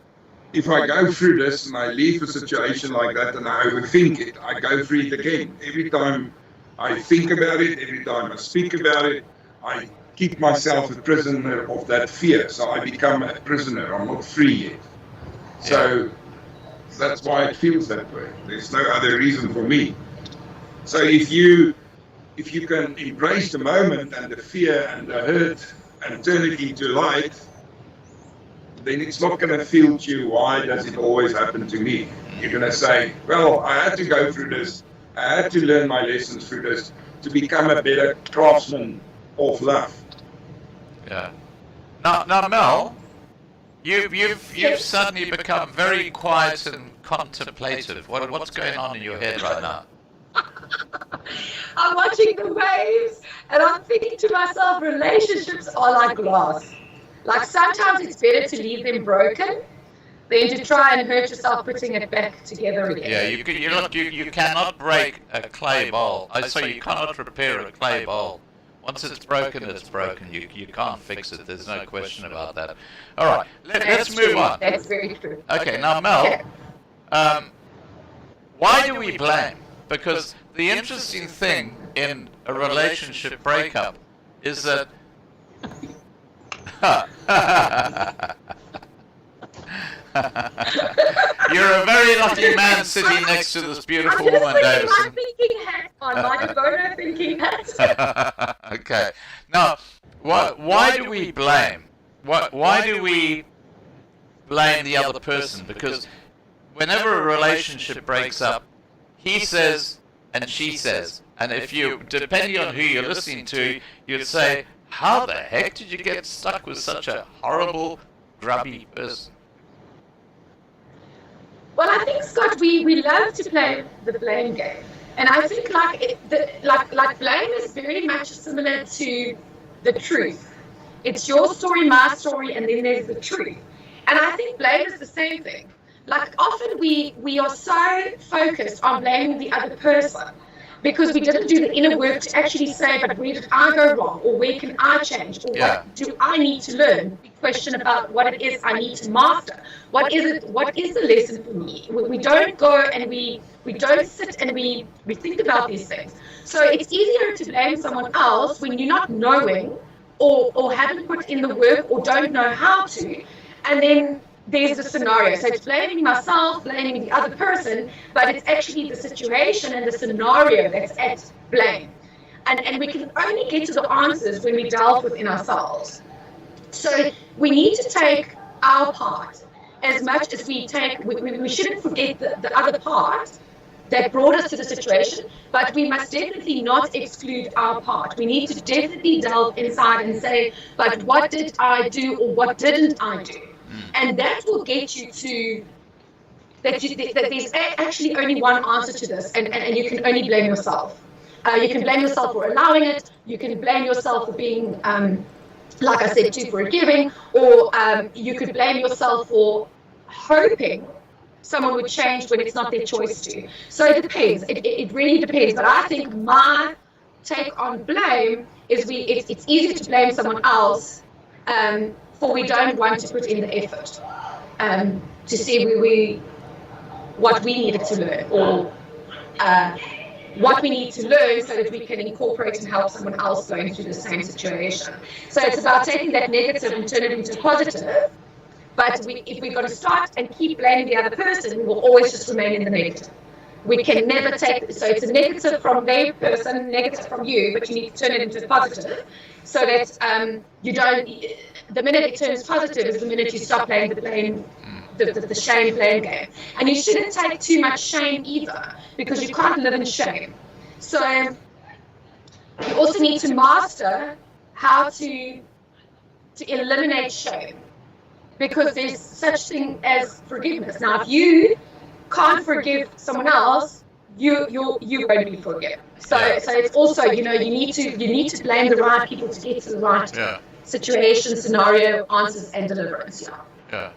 if I go through this and I leave a situation like that and I overthink it, I go through it again. Every time I think about it, every time I speak about it, I keep myself a prisoner of that fear. So I become a prisoner. I'm not free yet. So that's why it feels that way. There's no other reason for me. So if you can embrace the moment and the fear and the hurt and turn it into light, then it's not going to feel to you, why does it always happen to me? You're going to say, well, I had to go through this. I had to learn my lessons through this to become a better craftsman of love. Yeah. Now, Mel, you've suddenly become very quiet and contemplative. What's going on in your head right now? I'm watching the waves, and I'm thinking to myself, relationships are like glass. Like sometimes it's better to leave them broken than to try and hurt yourself putting it back together again. Yeah, you cannot break a clay bowl. So you cannot repair a clay bowl. Once it's broken, it's broken. You can't fix it. There's no question about that. All right, let's move on. That's very true. Okay, now Mel, why do we blame? Because the interesting thing in a relationship breakup is that you're a very lucky man sitting next to this beautiful woman, Davison. I'm thinking hat on, my Bono thinking hat. Okay. Now, why do we blame? Why do we blame the other person? Because whenever a relationship breaks up, he says and she says. And if you, depending on who you're listening to, you'd say, how the heck did you get stuck with such a horrible, grubby person? Well, I think, Scott, we love to play the blame game. And I think like blame is very much similar to the truth. It's your story, my story, and then there's the truth. And I think blame is the same thing. Like often we are so focused on blaming the other person because we didn't do the inner work to actually say, but where did I go wrong? Or where can I change? Or what do I need to learn? Big question about what it is I need to master. What is it? What is the lesson for me? We don't go and we don't sit and we think about these things. So it's easier to blame someone else when you're not knowing or haven't put in the work or don't know how to. And then there's the scenario. So it's blaming myself, blaming the other person, but it's actually the situation and the scenario that's at blame. And we can only get to the answers when we delve within ourselves. So we need to take our part as much as we shouldn't forget the other part that brought us to the situation, but we must definitely not exclude our part. We need to definitely delve inside and say, but what did I do or what didn't I do? And that will get you to that there's actually only one answer to this, and you can only blame yourself. You can blame yourself for allowing it. You can blame yourself for being, like I said, too forgiving, or you could blame yourself for hoping someone would change when it's not their choice to. So it depends. It really depends. But I think my take on blame is it's easier to blame someone else for we don't want to put in the effort to see what we needed to learn or what we need to learn so that we can incorporate and help someone else going through the same situation. So it's about taking that negative and turn it into positive. But if we're going to start and keep blaming the other person, we will always just remain in the negative. We can never take, so it's a negative from their person, negative from you, but you need to turn it into positive so that you don't, the minute it turns positive is the minute you stop playing the shame blame game. And you shouldn't take too much shame either, because you can't live in shame. So you also need to master how to eliminate shame, because there's such thing as forgiveness. Now, if you can't forgive someone else, you won't be forgiven. So it's also, you need to blame the right people to get to the right situation, scenario, answers, and deliverance. Yeah.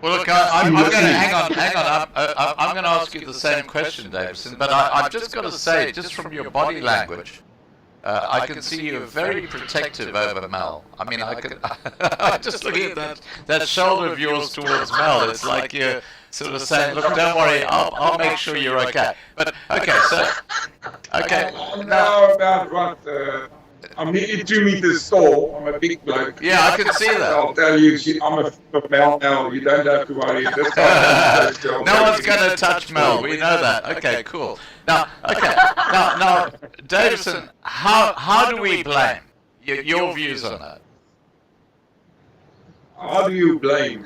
Well, look, I'm going to hang on. I'm going to ask you the same question, Davison, but I've just got to say, just from your body language, I can see you're very protective over Mel. I mean, I'm just looking at that shoulder of yours towards Mel. It's like you're sort of saying, look, don't worry, I'll make sure you're okay. But, okay. Now about what, I'm nearly 2 meters tall. I'm a big bloke. Yeah, I can see that. I'll tell you, I'm a Mel now. You don't have to worry. No one's going to touch Mel. We know that. Okay, cool. Now, Davison, how do we blame? Your views on that? How do you blame?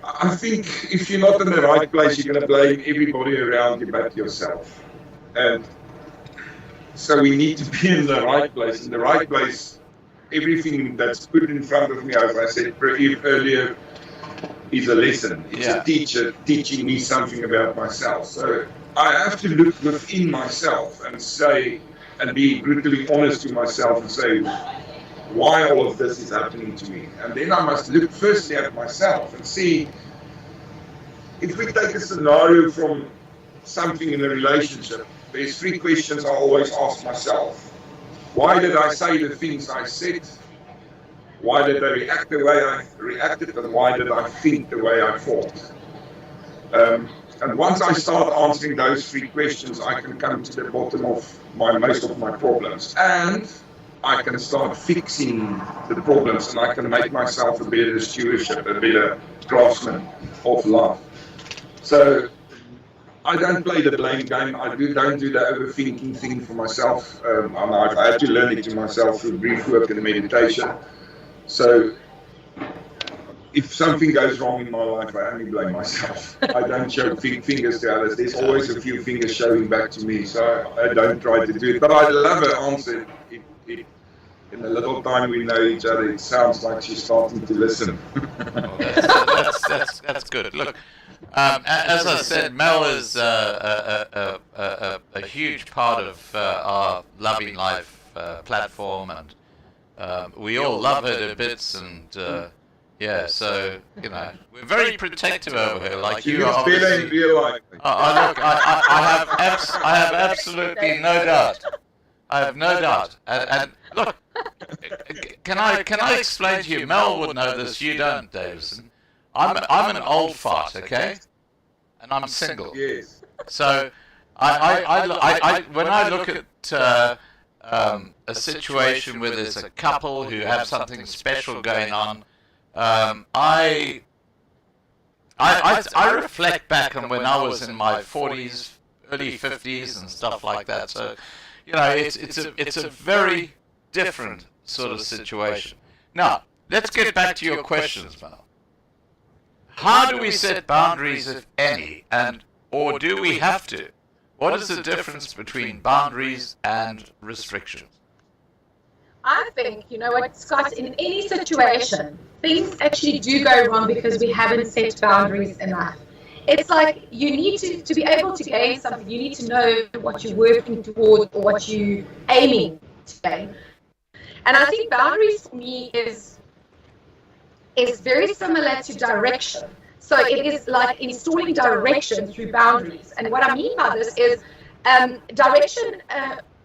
I think if you're not in the right place, you're going to blame everybody around you but yourself. And so we need to be in the right place. In the right place, everything that's put in front of me, as I said earlier, is a lesson. It's a teacher teaching me something about myself. So I have to look within myself and say, and be brutally honest to myself and say, why all of this is happening to me. And then I must look firstly at myself and see, if we take a scenario from something in a relationship, there's 3 questions I always ask myself. Why did I say the things I said? Why did I react the way I reacted? And why did I think the way I thought? And once I start answering those 3 questions, I can come to the bottom of most of my problems. And I can start fixing the problems, and I can make myself a better stewardship, a better craftsman of life. So I don't play the blame game. I don't do the overthinking thing for myself. I've had to learn it to myself through brief work and meditation. So if something goes wrong in my life, I only blame myself. I don't show fingers to others. There's always a few fingers showing back to me, so I don't try to do it. But I love her answer. In the little time we know each other, it sounds like she's starting to listen. That's good. Look, as I said, Mel is a huge part of our Loving Life platform, and we all love her to bits, and so we're very protective over her, like you are. Feeling real life. I have absolutely no doubt. I have no doubt. And look, can I explain to you? Mel would know this. You don't, Davison. I'm an old fart, okay, and I'm single. Yes. So I when I look at a situation where there's a couple who have something special going on, I reflect back on when I was in my 40s, early 50s, and stuff like that. So it's a very different sort of situation. Now, let's get back to your questions, Mel. How do we set boundaries, if any, or do we have to? What is the difference between boundaries and restrictions? I think, Scott, in any situation, things actually do go wrong because we haven't set boundaries enough. It's like you need to be able to gain something. You need to know what you're working toward or what you're aiming to gain. And I think boundaries for me is very similar to direction. So it is like installing direction through boundaries. And what I mean by this is direction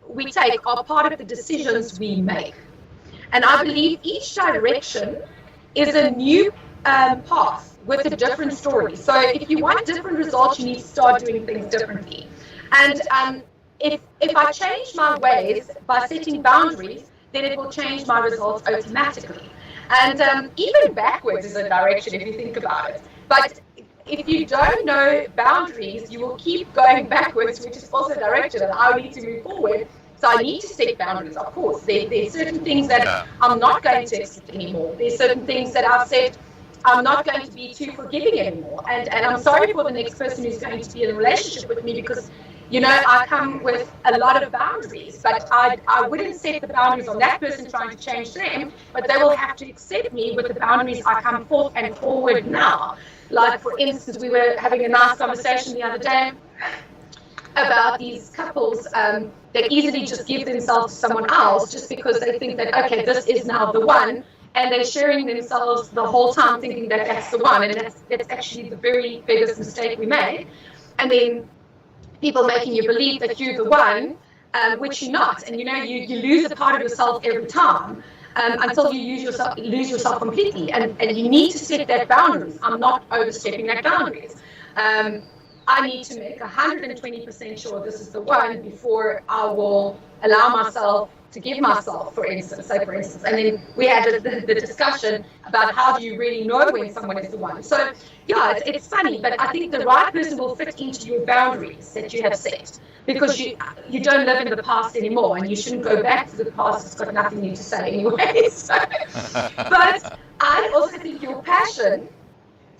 we take are part of the decisions we make. And I believe each direction is a new path with a different story. So if you want different results, you need to start doing things differently. And if I change my ways by setting boundaries, then it will change my results automatically. And even backwards is a direction if you think about it. But if you don't know boundaries, you will keep going backwards, which is also a direction, and I need to move forward. So I need to set boundaries, of course. There's certain things that I'm not going to accept anymore. There's certain things that I've said I'm not going to be too forgiving anymore. And I'm sorry for the next person who's going to be in a relationship with me because, I come with a lot of boundaries, but I wouldn't set the boundaries on that person trying to change them, but they will have to accept me with the boundaries I come forth and forward now. Like, for instance, we were having a nice conversation the other day about these couples that easily just give themselves to someone else just because they think that, okay, this is now the one, and they're sharing themselves the whole time thinking that that's the one, and that's actually the very biggest mistake we make. And then people making you believe that you're the one, which you're not, and you lose a part of yourself every time until you lose yourself completely, and you need to set that boundaries. I'm not overstepping that boundaries. I need to make 120% sure this is the one before I will allow myself to give myself, for instance, and then we had the discussion about how do you really know when someone is the one. So, yeah, it's funny, but I think the right person will fit into your boundaries that you have set, because you don't live in the past anymore, and you shouldn't go back to the past. It's got nothing new to say anyway. So, but I also think your passion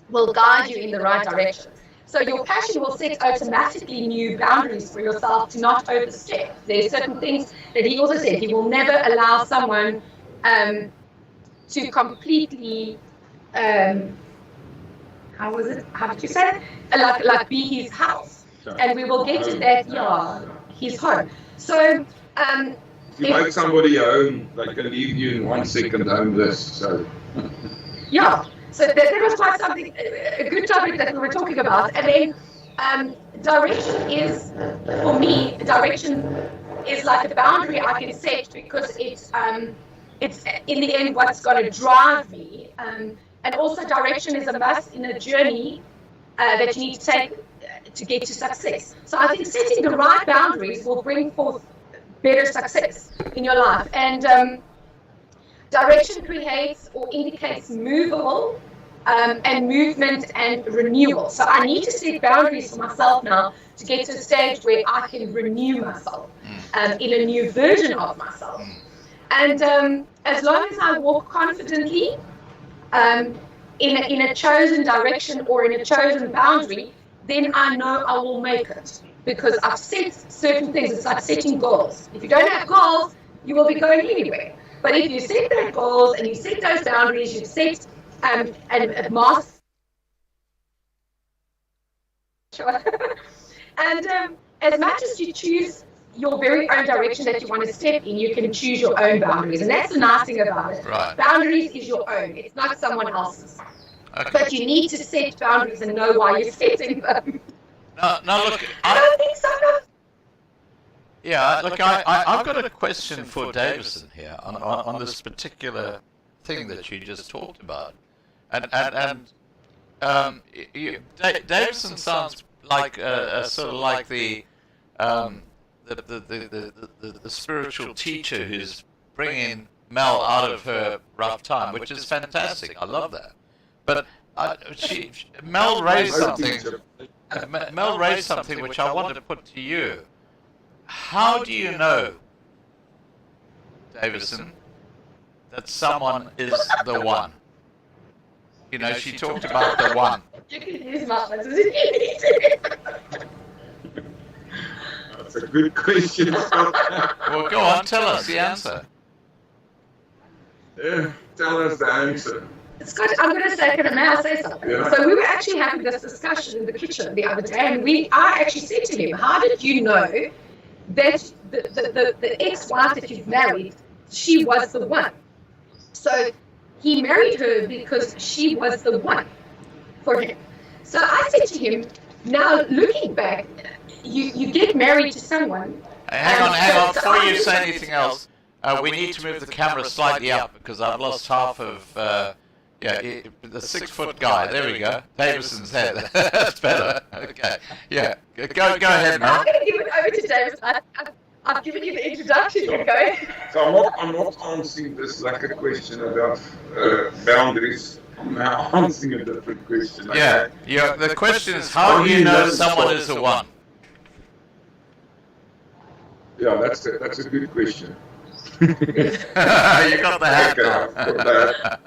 will guide you in the right direction. So your passion will set automatically new boundaries for yourself to not overstep. There's certain things that he also said. He will never allow someone to completely how was it? How did you say it? Like be his house. And we will get to that, his home. So, if you make somebody a home, they can leave you in 1 second homeless. So, yeah. So that was quite something, a good topic that we were talking about. And then direction is, for me, direction is like a boundary I can set because it's in the end what's going to drive me. And also direction is a must in a journey that you need to take to get to success. So I think setting the right boundaries will bring forth better success in your life. And direction creates or indicates movable and movement and renewal. So I need to set boundaries for myself now to get to a stage where I can renew myself in a new version of myself. And as long as I walk confidently in a chosen direction or in a chosen boundary, then I know I will make it because I've set certain things. It's like setting goals. If you don't have goals, you will be going anywhere. But if you set those goals and you set those boundaries, you set and master. And as much as you choose your very own direction that you want to step in, you can choose your own boundaries. And that's the nice thing about it. Right. Boundaries is your own. It's not someone else's. Okay. But you need to set boundaries and know why you're setting them. Now look, I don't think so. yeah, look, I've got a question for Davison here on this particular thing that you just talked about, and Davison sounds like sort of like the spiritual teacher who's bringing Mel out of her rough time, which is fantastic. I love that. But Mel raised something. Mel raised something which I want to put to you. How do you know, Davison, that someone is the one? You know, she talked about the one. You can use my that's a good question. Well, go on, tell us the answer. Yeah, tell us the answer. It's good. I'm going to say, may I say something? Yeah. So we were actually having this discussion in the kitchen the other day, and I actually said to him, how did you know that the ex-wife that you've married, she was the one? So he married her because she was the one for him. So I said to him, now looking back, you get married to someone. Hang on. Before you say anything else, we need to move the camera slightly up because I've lost half of... the 6-foot guy. There we go. Davison's head. That's better. Okay. Yeah. Go ahead, Mel. I'm going to give it over to Davis. I've given you the introduction. You go ahead. So I'm not answering this like a question about boundaries. I'm now answering a different question. Yeah. The question is, how do you know someone is the one? Yeah, that's a good question. You got the hat now. I've got that.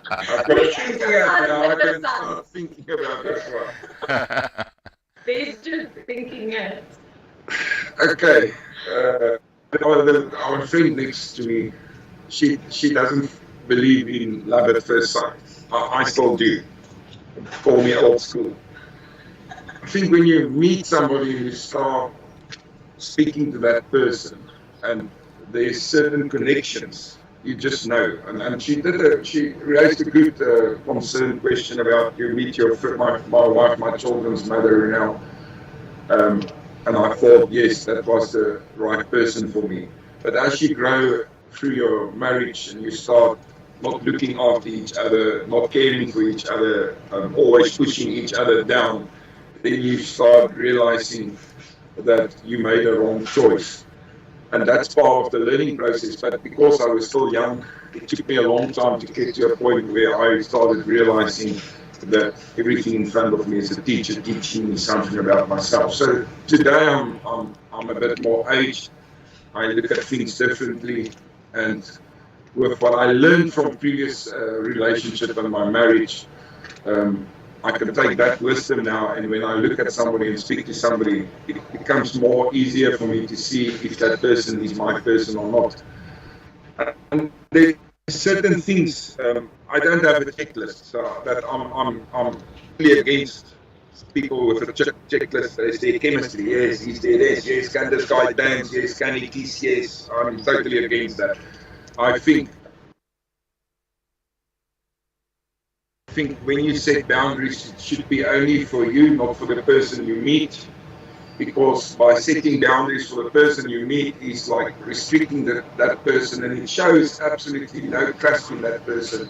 I've got to think about now. I can start thinking about this one. There's just thinking it. Okay. Our friend next to me, she doesn't believe in love at first sight. I still do. Call me old school. I think when you meet somebody and you start speaking to that person and there's certain connections, you just know. And she raised a good concerned question about you meet my wife, my children's mother now. And I thought, yes, that was the right person for me. But as you grow through your marriage and you start not looking after each other, not caring for each other, always pushing each other down, then you start realizing that you made a wrong choice. And that's part of the learning process. But because I was still young, it took me a long time to get to a point where I started realizing that everything in front of me is a teacher teaching me something about myself. So today I'm a bit more aged. I look at things differently, and with what I learned from previous relationship and my marriage, I can take that wisdom now, and when I look at somebody and speak to somebody, it becomes more easier for me to see if that person is my person or not. And there's certain things. I don't have a checklist, so that I'm clearly against people with a checklist. They say chemistry, yes, he's there, yes, can this guy dance, yes, can he kiss, yes. I'm totally against that. I think when you set boundaries, it should be only for you, not for the person you meet. Because by setting boundaries for the person you meet is like restricting that person, and it shows absolutely no trust in that person.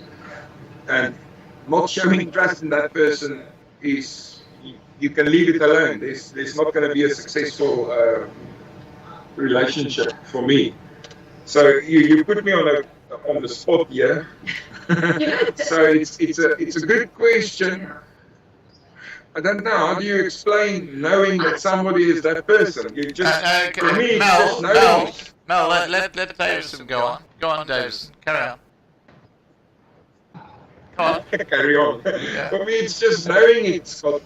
And not showing trust in that person is, you can leave it alone. There's not going to be a successful relationship for me. So you put me on the spot here. So it's a good question. I don't know. How do you explain knowing that somebody is that person? You just, for me, it's just knowing. Mel, let Davison go on. Go on, Davison. Carry on. Come on. Carry on. Yeah. For me, it's just knowing it, Scott.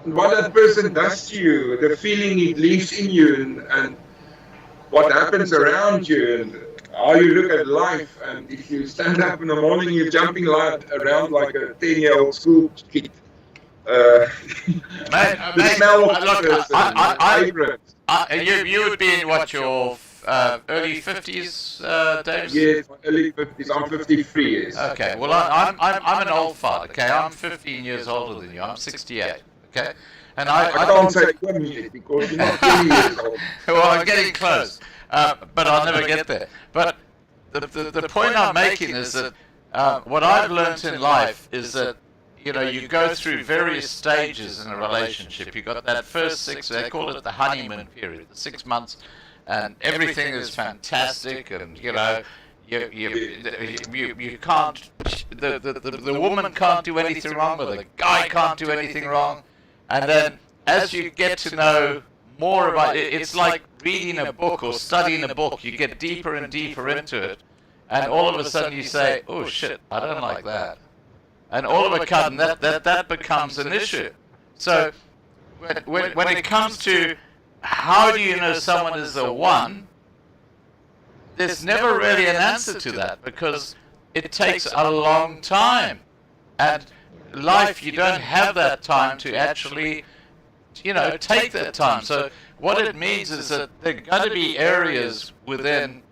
What that person does to you, the feeling it leaves in you, and what happens around you, and how you look at life. And if you stand up in the morning, you're jumping around like a 10-year-old school kid. The smell of the person. You would be in what, your early 50s, Davis? Yes, early 50s. I'm 53 years. Okay, well, I'm an old fart, okay? I'm 15 years older than you. I'm 68, okay? And I can't say 20 years because you're not 20 years old. Well, I'm getting close, but I'll never get there. But the point I'm making is that what I've learnt in life is that, you know, you go through various stages in a relationship. You've got that first 6, they call it the honeymoon period, the 6 months, and everything is fantastic, and, you know, you can't, the woman can't do anything wrong, or the guy can't do anything wrong. And then as you get to know more about it, it's like reading a book or studying a book. You get deeper and deeper into it, and all of a sudden you say, oh shit, I don't like that. And all of a sudden that becomes an issue. So when it comes to how do you know someone is the one, there's never really an answer to that, because it takes a long time. And life, you don't have that time to actually, you know, take that time. So what it means is that there are going to be areas within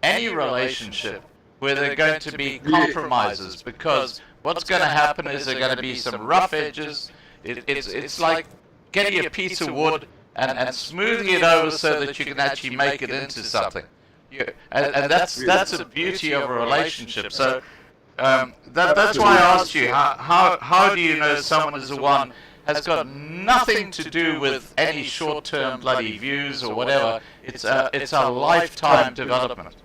any relationship where there are going to be compromises, because what's going to happen is there are going to be some rough edges. It's like getting a piece of wood and smoothing it over so that you can actually make it into something. And that's the beauty of a relationship. So that's why I asked you, how do you know someone is the one? Has got nothing to do with any short-term bloody views or whatever. It's a lifetime development.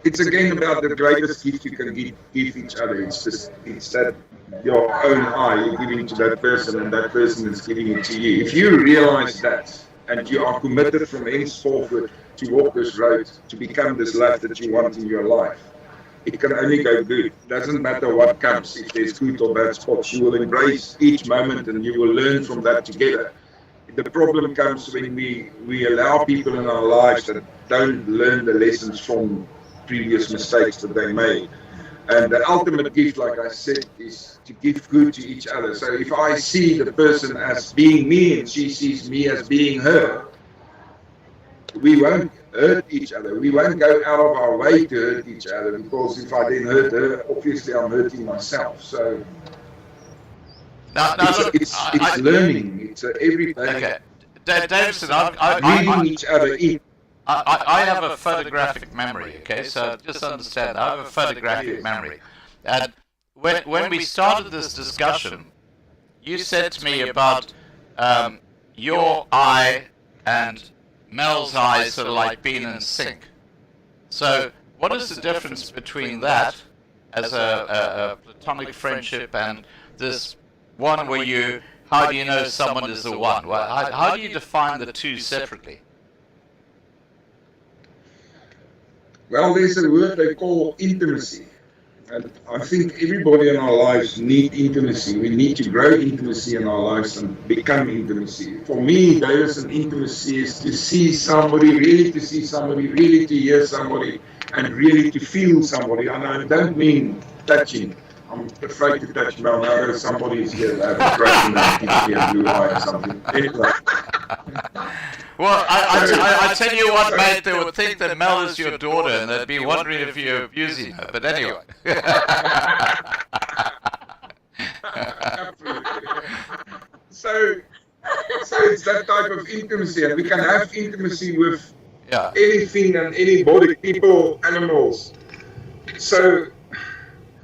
It's again about the greatest gift you can give each other. It's that your own eye you're giving to that person, and that person is giving it to you. If you realize that, and you are committed from henceforth to walk this road, to become this life that you want in your life, it can only go good. It doesn't matter what comes, if there's good or bad spots. You will embrace each moment, and you will learn from that together. The problem comes when we allow people in our lives that don't learn the lessons from previous mistakes that they made. And the ultimate gift, like I said, is to give good to each other. So if I see the person as being me and she sees me as being her, we won't hurt each other. We won't go out of our way to hurt each other, because if I then hurt her, obviously I'm hurting myself. So it's learning. It's every day. Okay, Davison, reading each other in. I have a photographic memory, okay, so just understand, I have a photographic memory. And when we started this discussion, you said to me about your eye and Mel's eye sort of like being in sync. So what is the difference between that as a platonic friendship and this one where how do you know someone is the one? Well, how do you define the two separately? Well, there's a word they call intimacy. And I think everybody in our lives need intimacy. We need to grow intimacy in our lives and become intimacy. For me, there is an intimacy is to see somebody, really to see somebody, really to hear somebody, and really to feel somebody. And I don't mean touching. I'm afraid to touch Mel now. Somebody's here that has a broken and blue eye or something. Anyway. Well, I tell you what, mate, they would think that Mel is your daughter and they'd be wondering if you're abusing her. But anyway. So it's that type of intimacy, and we can have intimacy with anything and anybody, people, animals. So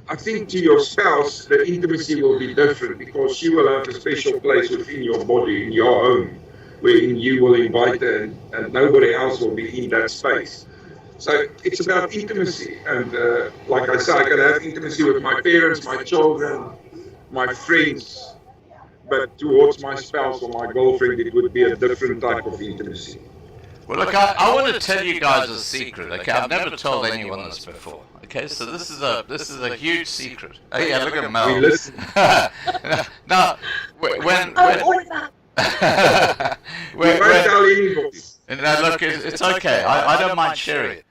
I think to your spouse, the intimacy will be different because she will have a special place within your body, in your home, wherein you will invite her and nobody else will be in that space. So it's about intimacy. And like I said, I can have intimacy with my parents, my children, my friends, but towards my spouse or my girlfriend, it would be a different type of intimacy. Well, look, I want to tell you guys a secret. Okay, I've never told anyone this before. Okay, so this is a huge secret. Oh yeah, look at Mel. We listen. Now, when we won't tell anybody. No, look, it's okay. I don't mind sharing it.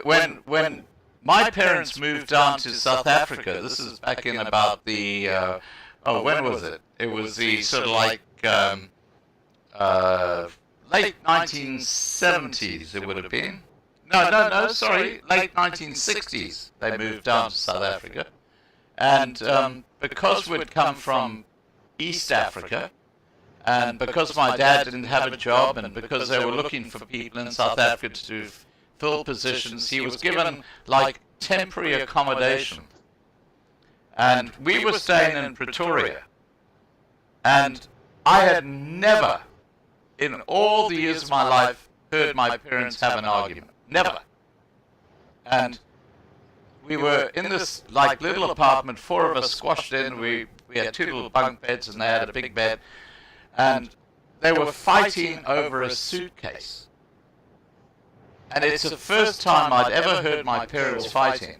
When my parents moved down to South Africa, this is back in about the when was it? It was the sort of like late 1970s. It would have been. No, sorry, late 1960s. They moved down to South Africa, and because we'd come from East Africa. And because my dad didn't have a job and because they were looking for people in South Africa to fill positions, he was given like temporary accommodation. And we were staying in Pretoria. And I had never, in all the years of my life, heard my parents have an argument. Never. And we were in this like little apartment, 4 of us squashed in. We had 2 little bunk beds and they had a big bed. And they were fighting over a suitcase. And it's the first time I'd ever heard my parents fighting.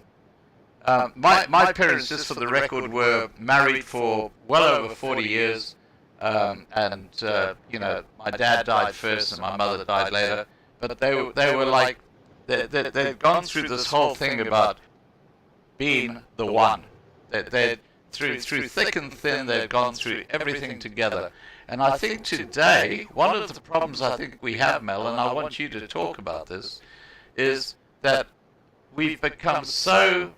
My parents, just for the record, were married for well over 40 years. And my dad died first and my mother died later. But they were like, they'd gone through this whole thing about being the one. Through thick and thin, they've gone through everything together. And I think today, one of the problems I think we have, Mel, and I want you to talk about this, is that we've become so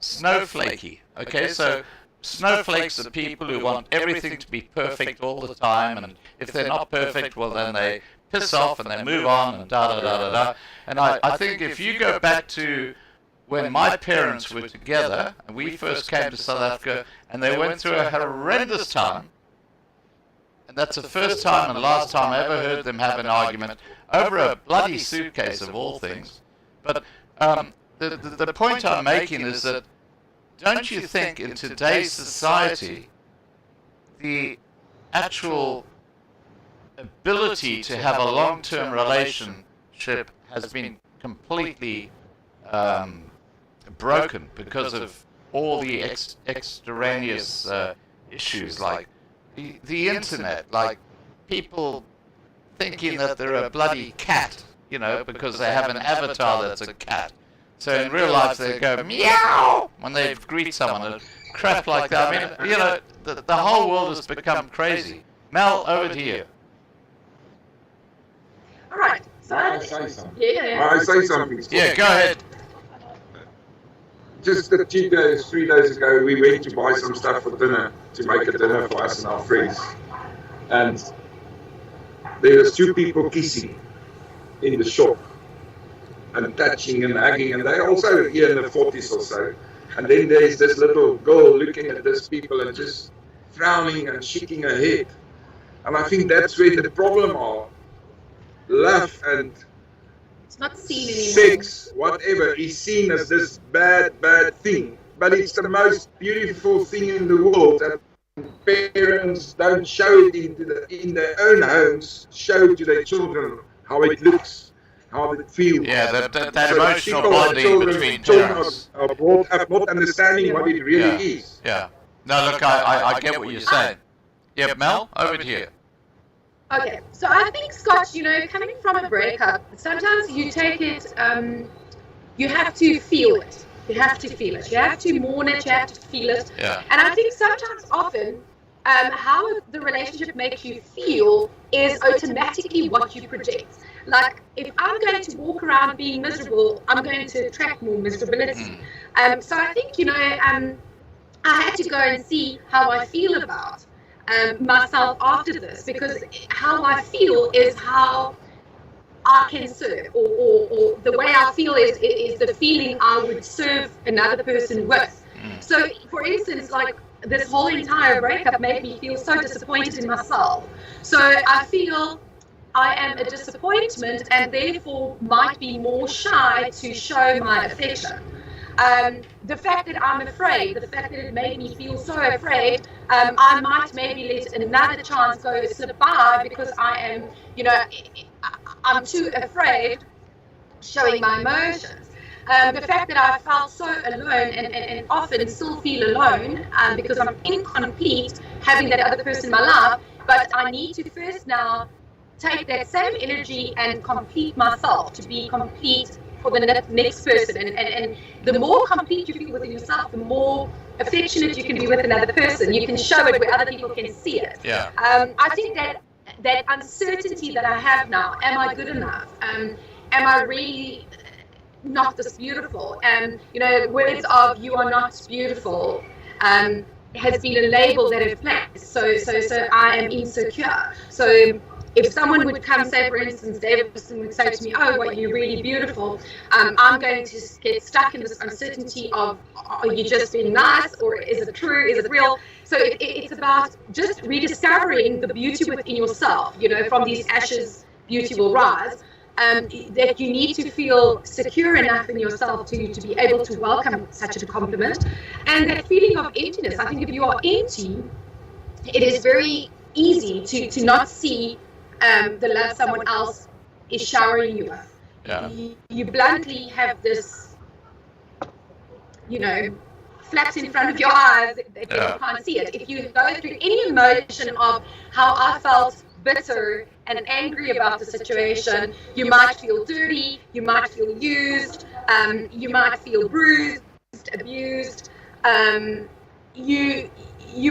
snowflakey. Okay, so snowflakes are people who want everything to be perfect all the time, and if they're not perfect, well, then they piss off and they move on and da-da-da-da-da. And I think if you go back to when my parents were together, and we first came to South Africa, and they went through a horrendous time, and that's the first time and last time I ever heard them have an argument over a bloody suitcase of all things. But the point I'm making is that don't you think in today's society the actual ability to have a long-term relationship has been completely broken because of all the extraneous issues like the internet, like people thinking that they're a bloody cat, because they have an avatar that's a cat. So in real life they go meow when they greet someone and crap like that. I mean, the whole world has become crazy. Mel, over to you. All right. So I say something. Yeah. I say something. Yeah, go ahead. Just 3 days ago, we went to buy some stuff for dinner, to make a dinner for us and our friends. And there was 2 people kissing in the shop and touching and hugging, and they're also here in the 40s or so. And then there's this little girl looking at these people and just frowning and shaking her head. And I think that's where the problem are. Love and it's not seen anymore. sex, whatever, is seen as this bad thing. But it's the most beautiful thing in the world, and parents don't show it in their own homes, show it to their children how it looks, how it feels. Yeah, that So emotional people are bonding children, between children parents. are brought up not understanding what it really is. Yeah. No, look, I get what you're saying. Yeah, Mel, over to you. Okay, so I think, Scott, coming from a breakup, sometimes you take it, you have to feel it. You have to feel it. You have to mourn it. You have to feel it. Yeah. And I think sometimes, often, how the relationship makes you feel is automatically what you project. Like, if I'm going to walk around being miserable, I'm going to attract more miserability. So I think, I had to go and see how I feel about myself after this, because how I feel is how I can serve, or the way I feel is the feeling I would serve another person with. So, for instance, like this whole entire breakup made me feel so disappointed in myself. So I feel I am a disappointment and therefore might be more shy to show my affection. The fact that I'm afraid, the fact that it made me feel so afraid, I might maybe let another chance go slip by because I am, I'm too afraid showing my emotions. The fact that I felt so alone and often still feel alone because I'm incomplete having that other person in my life, but I need to first now take that same energy and complete myself to be complete for the next person. And the more complete you feel within yourself, the more affectionate you can be with another person. You can show it where other people can see it. Yeah. I think that uncertainty that I have now, am I good enough? Am I really not this beautiful? And words of "you are not beautiful" has been a label that I've placed. So I am insecure. So if someone would come, say for instance, Davidson would say to me, "Oh, what, you're really beautiful," I'm going to get stuck in this uncertainty of, are you just being nice, or is it true, is it real? So it's about just rediscovering the beauty within yourself. From these ashes, beauty will rise. That you need to feel secure enough in yourself to be able to welcome such a compliment. And that feeling of emptiness, I think if you are empty, it is very easy to not see the love someone else is showering you with. Yeah. You bluntly have this, flat in front of your eyes that you can't see it. If you go through any emotion of how I felt bitter and angry about the situation, you might feel dirty, you might feel used, you might feel bruised, abused. You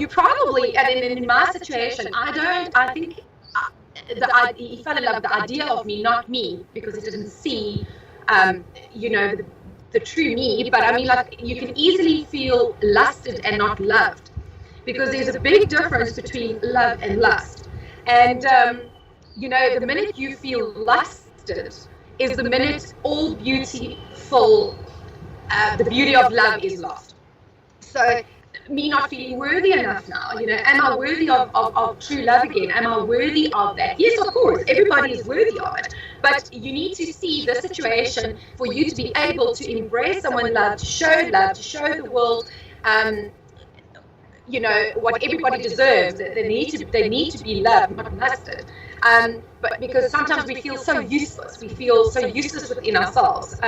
probably, and in my situation, I think he fell in love with the idea of me, not me, because he didn't see, the true me. But I mean, like, you can easily feel lusted and not loved, because there's a big difference between love and lust. And the minute you feel lusted is the minute all beautiful, the beauty of love is lost. So me not feeling worthy enough now, am I worthy of true love again? Am I worthy of that? Yes, of course, everybody is worthy of it, but you need to see the situation for you to be able to embrace someone love, to show the world, what everybody deserves. They need to be loved, not lusted. But because sometimes we feel so useless within ourselves.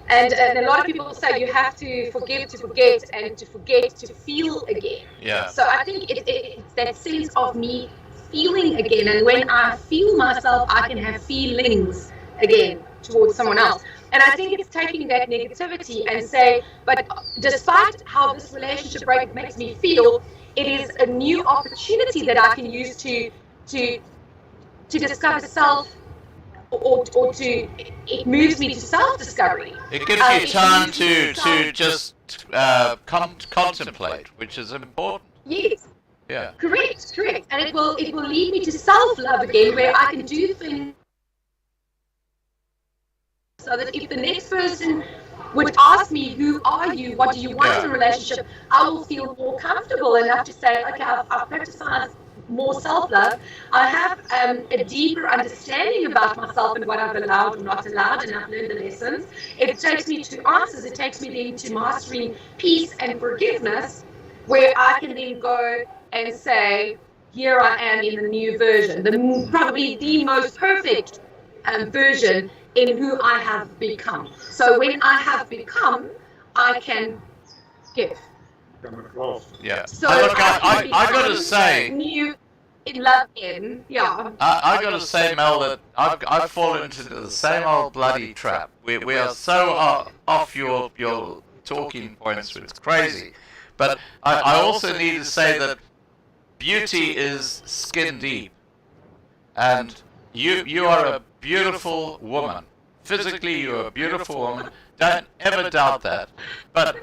And a lot of people say you have to forgive to forget, and to forget to feel again. Yeah. So I think it's that sense of me feeling again. And when I feel myself, I can have feelings again towards someone else. And I think it's taking that negativity and say, but despite how this relationship break makes me feel, it is a new opportunity that I can use to discover self, or it moves me to self-discovery. It gives you time to just contemplate, which is important. Yes. Yeah. Correct. And it will lead me to self-love again, where I can do things so that if the next person would ask me, who are you, what do you want in a relationship, I will feel more comfortable enough to say, okay, I've practiced more self-love. I have a deeper understanding about myself and what I've allowed or not allowed, and I've learned the lessons. It takes me to answers. It takes me then to mastering peace and forgiveness, where I can then go and say, here I am in the new version, probably the most perfect version in who I have become. So when I have become, I can give. Come across. Yeah. So Look, I I got to say, new in love in, yeah. I got to say, Mel, that I've fallen into the same old bloody trap. We are so off your talking points, it's crazy. But I also need to say that beauty is skin deep, and you are a beautiful woman. Physically, you're a beautiful woman. Don't ever doubt that. But I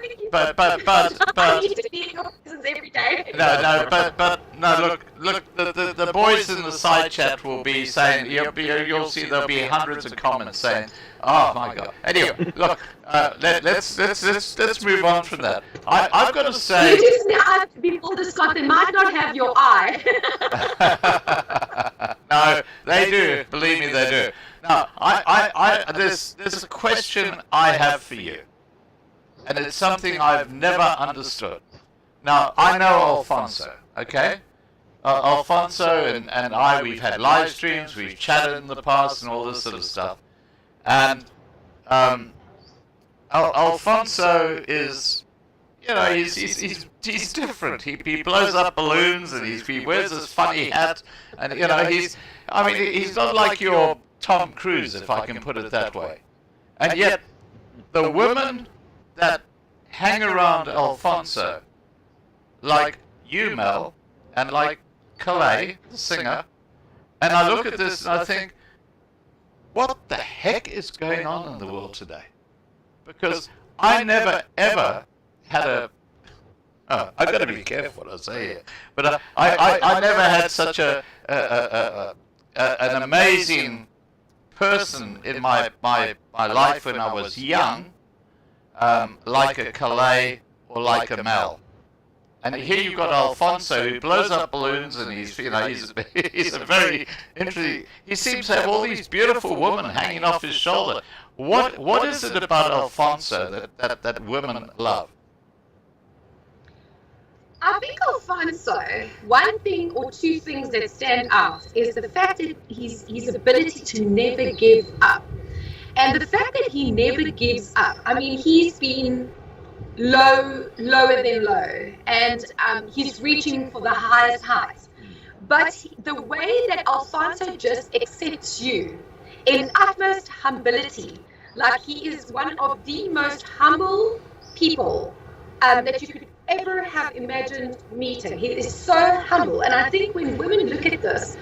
need to be in your presence every day. no. Look. The boys in the side chat will be saying you'll see there'll be hundreds of comments saying, "Oh my God." Anyway, look. Let's move on from that. I've got to say. You just have to be full Scott. They might not have your eye. No, they do. Believe me, they do. Now, there's a question I have for you, and it's something I've never understood. Now, I know Alfonso, okay? Alfonso and I, we've had live streams, we've chatted in the past and all this sort of stuff. And Alfonso is, you know, he's different. He blows up balloons and he wears this funny hat, and you know he's not like your Tom Cruise, if I can put it that way. And yet, the women that hang around Alfonso, like you, Mel, and like Calais, the singer, and I look at this and I think, what the heck is going on in the world today? Because I never ever had a... Oh, I've got to be careful what I say here. But I never had such an amazing person in my life when I was young, like a Calais or like a Mel. And here you've got Alfonso who blows up balloons, and he's a very interesting. He seems to have all these beautiful women hanging off his shoulder. What is it about Alfonso that women love? I think Alfonso, one thing or two things that stand out is the fact that his ability to never give up. And the fact that he never gives up. I mean, he's been lower than low, and he's reaching for the highest heights. But the way that Alfonso just accepts you in utmost humility, like he is one of the most humble people that you could ever have imagined meeting. He is so humble, and I think when women look at this,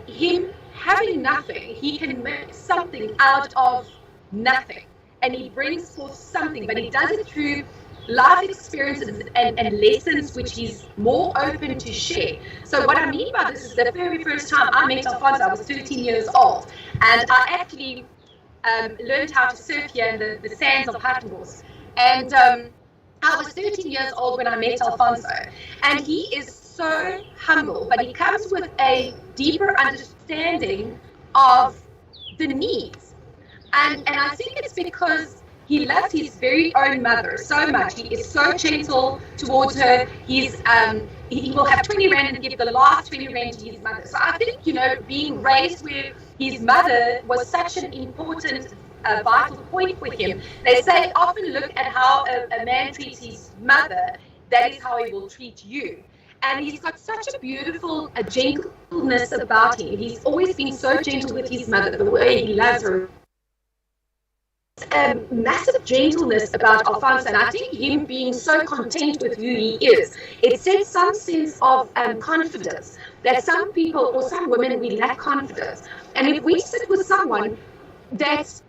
him having nothing, he can make something out of nothing, and he brings forth something, but he does it through life experiences and lessons which he's more open to share. So what I mean by this is the very first time I met Alfonso, I was 13 years old, and I actually learned how to surf here in the sands of Hartenbos. And I was 13 years old when I met Alfonso, and he is so humble, but he comes with a deeper understanding of the needs. And I think it's because he loves his very own mother so much. He is so gentle towards her. He will have 20 rand and give the last 20 rand to his mother. So I think, you know, being raised where his mother was such an important vital point for him. They say often look at how a man treats his mother, that is how he will treat you. And he's got such a beautiful gentleness about him. He's always been so gentle with his mother, the way he loves her. Massive gentleness about Alfonso, and I think him being so content with who he is, it sets some sense of confidence, that some people or some women, we lack confidence. And if we sit with someone that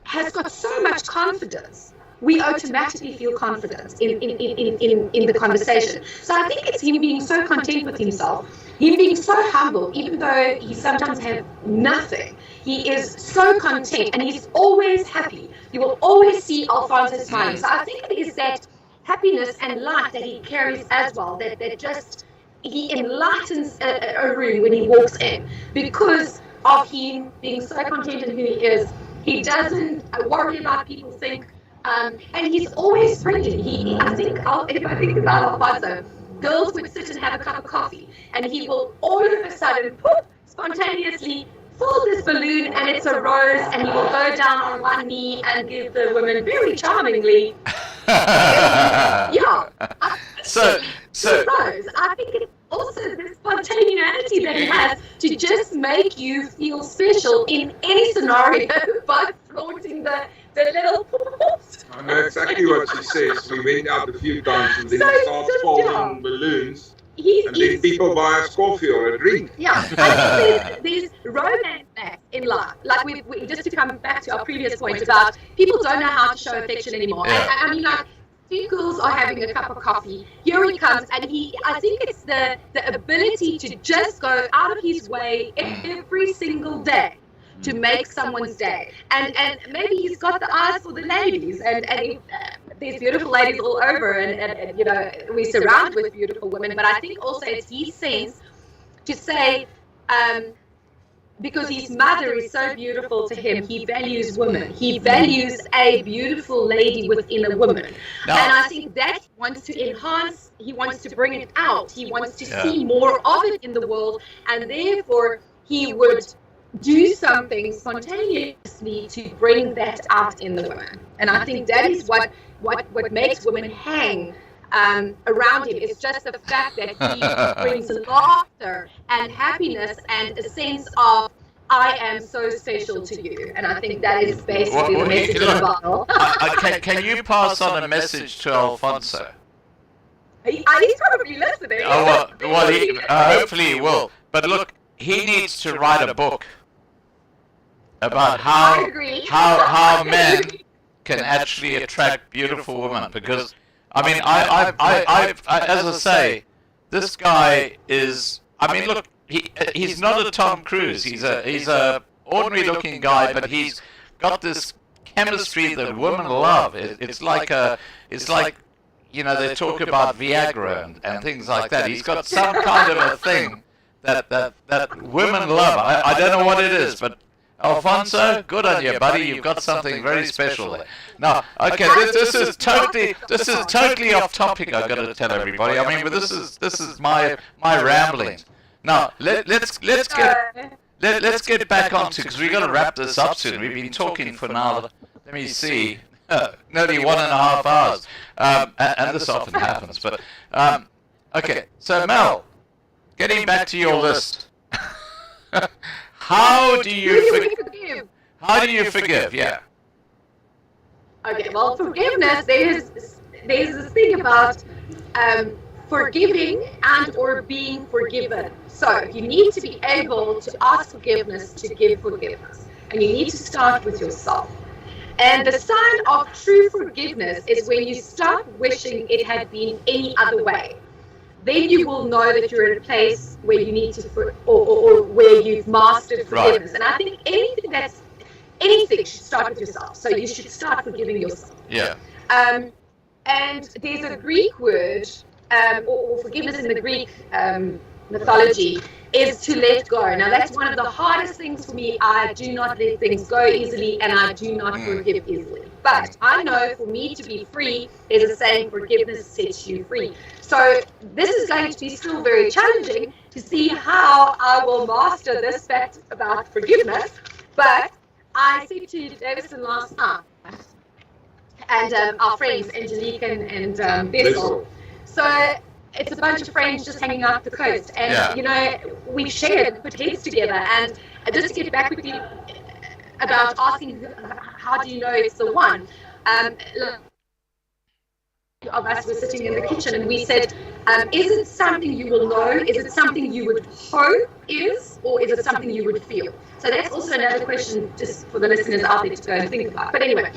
has got so much confidence, we automatically feel confidence in the conversation. So I think it's him being so content with himself, him being so humble, even though he sometimes has nothing. He is so content, and he's always happy. You will always see Alfonso smiling. So I think it is that happiness and light that he carries as well, that just, he enlightens a room when he walks in, because of him being so content in who he is. He doesn't worry about people think, and he's always friendly. I think about Alfonso, girls would sit and have a cup of coffee, and he will all of a sudden, spontaneously fill this balloon and it's a rose, and he will go down on one knee and give the woman very charmingly. Yeah. So Rose. I think it's also the spontaneity that he has to just make you feel special in any scenario by flaunting the little I know exactly what she says. We went out a few times and then he starts folding balloons. And then people buy us coffee or a drink. Yeah, I think there's romance in life. Like we just to come back to our previous point about people don't know how to show affection anymore. Yeah. I mean, like, two girls are having a cup of coffee. Here he comes, and I think it's the ability to just go out of his way every single day to make someone's day. And maybe he's got the eyes for the ladies, and there's beautiful ladies all over, and you know, we surround with beautiful women, but I think also it's his sense to say, because his mother is so beautiful to him, he values women. He values a beautiful lady within a woman. Now, and I think that he wants to enhance, he wants to bring it out, he wants to see more of it in the world, and therefore he would do something spontaneously to bring that out in the women. And I think that is what makes women hang around him. It's just the fact that he brings laughter and happiness and a sense of, I am so special to you. And I think that is basically the message of the bottle. can you pass on a message to Alfonso? He's probably listening. Oh, well hopefully he will. But look, he needs to write a book about how men can actually attract beautiful women, because I mean, I as I say, this guy is. I mean, look, he's not a Tom Cruise. He's a ordinary looking guy, but he's got this chemistry that women love. It's like you know, they talk about Viagra and things like that. He's got some kind of a thing that women love. I don't know what it is, but Alfonso, good on you, buddy. You've got something very special there. Now, okay, this is totally off topic. I've got to tell everybody. I mean, but this is my ramblings. Now, let's get back onto, because we've got to wrap this up soon. We've been talking for now. Let me see, nearly 1.5 hours, and this often happens. But okay, so Mel, getting back to your list. How do you forgive? How do you forgive? Yeah. Okay, well, forgiveness, there's this thing about forgiving and or being forgiven. So you need to be able to ask forgiveness to give forgiveness. And you need to start with yourself. And the sign of true forgiveness is when you stop wishing it had been any other way. Then you will know that you're in a place where you need to, or where you've mastered forgiveness. Right. And I think anything should start with yourself. So you should start forgiving yourself. Yeah. And there's a Greek word, or forgiveness in the Greek mythology, is to let go. Now that's one of the hardest things for me. I do not let things go easily, and I do not forgive easily. But I know for me to be free, there's a saying, forgiveness sets you free. So this is going to be still very challenging to see how I will master this fact about forgiveness. But I said to Davison last night, and our friends Angelique and Bessel. So it's a bunch of friends just hanging out the coast, and you know, we've shared, put heads together, and just to get back quickly about asking, how do you know it's the one? Of us were sitting in the kitchen, and we said, is it something you will know? Is it something you would hope is, or is it something you would feel? So that's also another question, just for the listeners out there to go and think about. But anyway,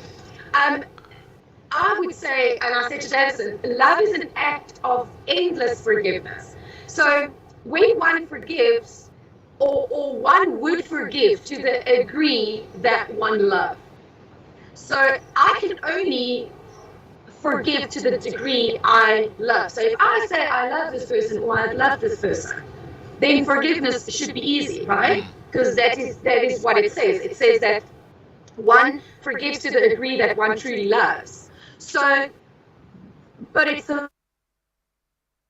I would say, and I said to Davison, love is an act of endless forgiveness. So when one forgives, or one would forgive to the degree that one loves. So I can only forgive to the degree I love. So if I say I love this person, or I love this person, then forgiveness should be easy, right? Because that is what it says. It says that one forgives to the degree that one truly loves. So, but it's a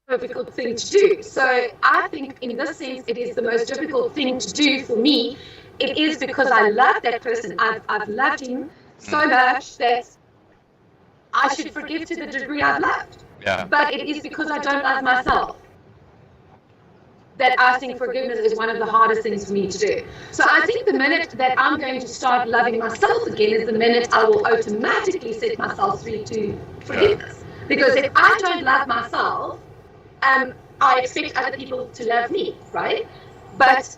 difficult thing to do. So I think in this sense, it is the most difficult thing to do for me. It is because I love that person. I've loved him so much that I should forgive to the degree I've loved. Yeah. But it is because I don't love myself that I think forgiveness is one of the hardest things for me to do. So I think the minute that I'm going to start loving myself again is the minute I will automatically set myself free to forgiveness. Because if I don't love myself, I expect other people to love me, right? But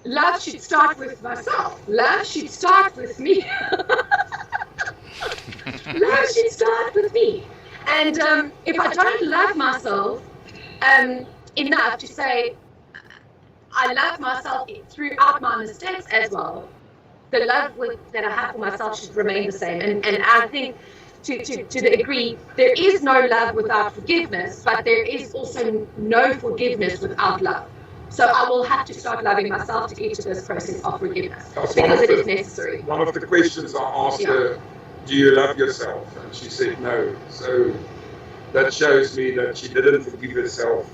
love should start with myself. Love should start with me. Love should start with me. And if I don't love myself enough to say I love myself throughout my mistakes as well, the love that I have for myself should remain the same. And I think to the degree, there is no love without forgiveness, but there is also no forgiveness without love. So I will have to start loving myself to get to this process of forgiveness, because it is necessary. One of the questions I asked her, do you love yourself? And she said no. So that shows me that she didn't forgive herself.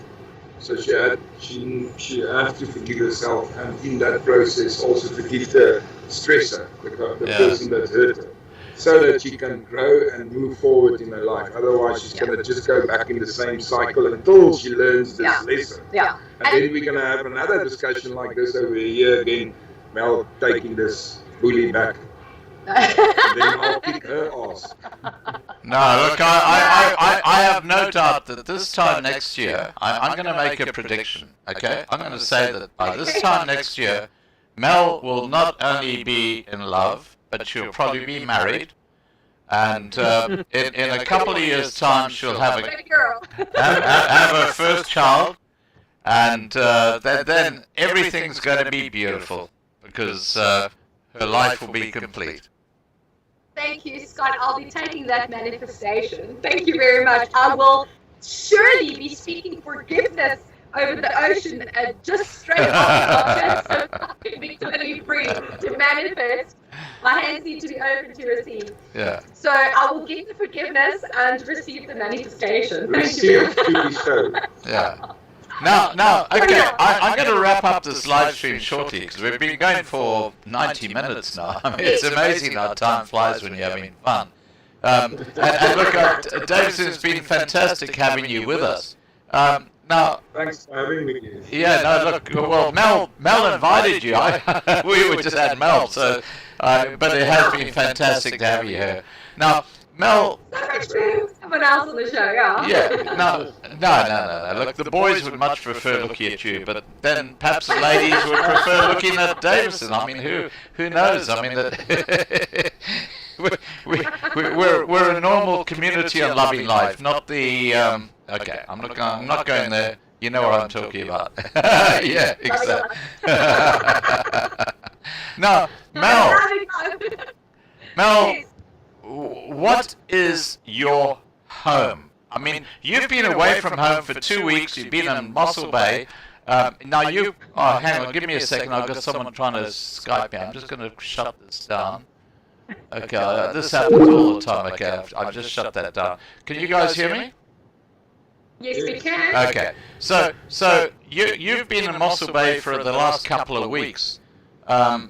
So she had to forgive herself, and in that process also forgive the stressor, the person that hurt her, so that she can grow and move forward in her life. Otherwise, she's going to just go back in the same cycle until she learns this lesson. Yeah. And then we're going to have another discussion like this over here again, Mel taking this bully back. And then I'll kick her ass. No, look, I have no doubt that this time next year, I'm going to make a prediction, okay? I'm going to say that by this time next year, Mel will not only be in love, but she'll probably be married. And in a couple of years' time, she'll have her first child. And then everything's going to be beautiful, because her life will be complete. Thank you, Scott. I'll be taking that manifestation. Thank you very much. I will surely be speaking forgiveness over the ocean just straight off the so I can be totally free to manifest. My hands need to be open to receive. Yeah. So I will give the forgiveness and receive the manifestation. Thank Receive you. to be shown. Yeah. Now, okay, I'm going to wrap up this live stream shortly, because we've been going for 90 minutes now. I mean, it's amazing how time flies when you're having fun. And look, Davison, it's been fantastic having you with us. Now, Thanks for having me. yeah, no, look, well, Mel invited you. We were just at Mel, so, but it has been fantastic to have you here. Now, Mel. Someone else on the show, yeah. Yeah, no. Look, the boys would much prefer looking at you, but then perhaps the ladies would prefer looking at Davison. I mean, who knows? I mean, that we're a normal community on Loving Life, not the. Okay, I'm not going there. You know what I'm talking about. Yeah, exactly. Now, Mel. What is your home? I mean, you've been away from home for 2 weeks. You've been in Mossel Bay. Now you... Oh, hang on. Give me a second. I've got someone trying to Skype me. I'm just going to shut this down. Okay, this happens all the time. Okay, I've just shut that down. Can you guys hear me? Yes, we can. Okay. So you've been in Mossel Bay for the last couple of weeks. Where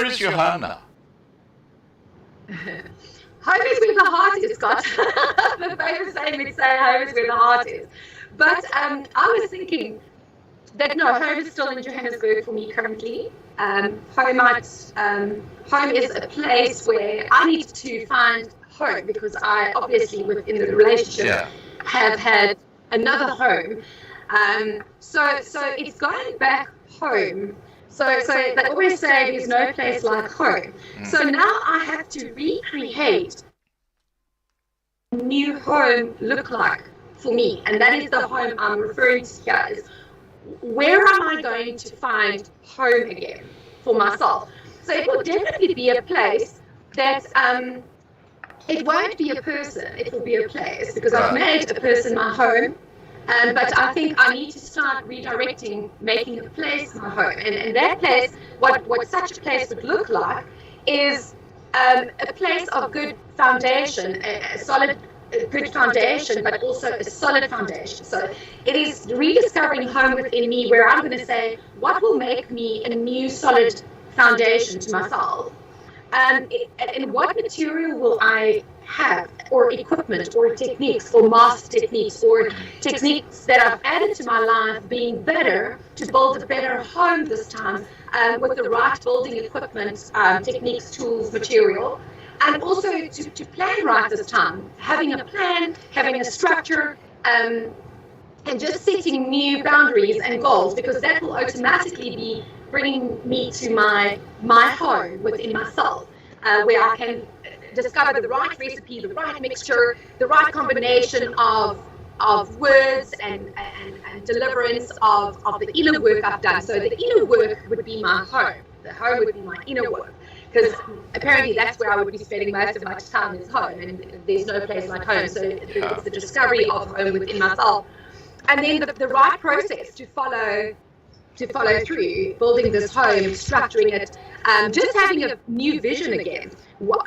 is your home now? Home is where the heart is, Scott. The famous saying would say home is where the heart is. But I was thinking that no, home is still in Johannesburg for me currently. Home is a place where I need to find home, because I obviously within the relationship have had another home. So it's going back home. So they always say there's no place like home. So now I have to recreate a new home look like for me. And that is the home I'm referring to here. Is where am I going to find home again for myself? So it will definitely be a place that, it won't be a person, it will be a place, because I've made a person my home. But I think I need to start redirecting, making a place my home. And that place, what such a place would look like, is a place of good foundation, a solid a good foundation, but also a solid foundation. So it is rediscovering home within me, where I'm going to say, what will make me a new solid foundation to myself? And what material will I have, or equipment, or techniques, or master techniques, or techniques that I've added to my life, being better to build a better home this time, with the right building equipment, techniques, tools, material, and also to plan right this time, having a plan, having a structure, and just setting new boundaries and goals, because that will automatically be bringing me to my home within myself, where I can discover the right recipe, the right mixture, the right combination of words and deliverance of the inner work I've done. So the inner work would be my home. The home would be my inner work, because apparently that's where I would be spending most of my time, is home, and there's no place like home. So it's the discovery of home within myself, and then the right process to follow through building this home, structuring it, just having a new vision again.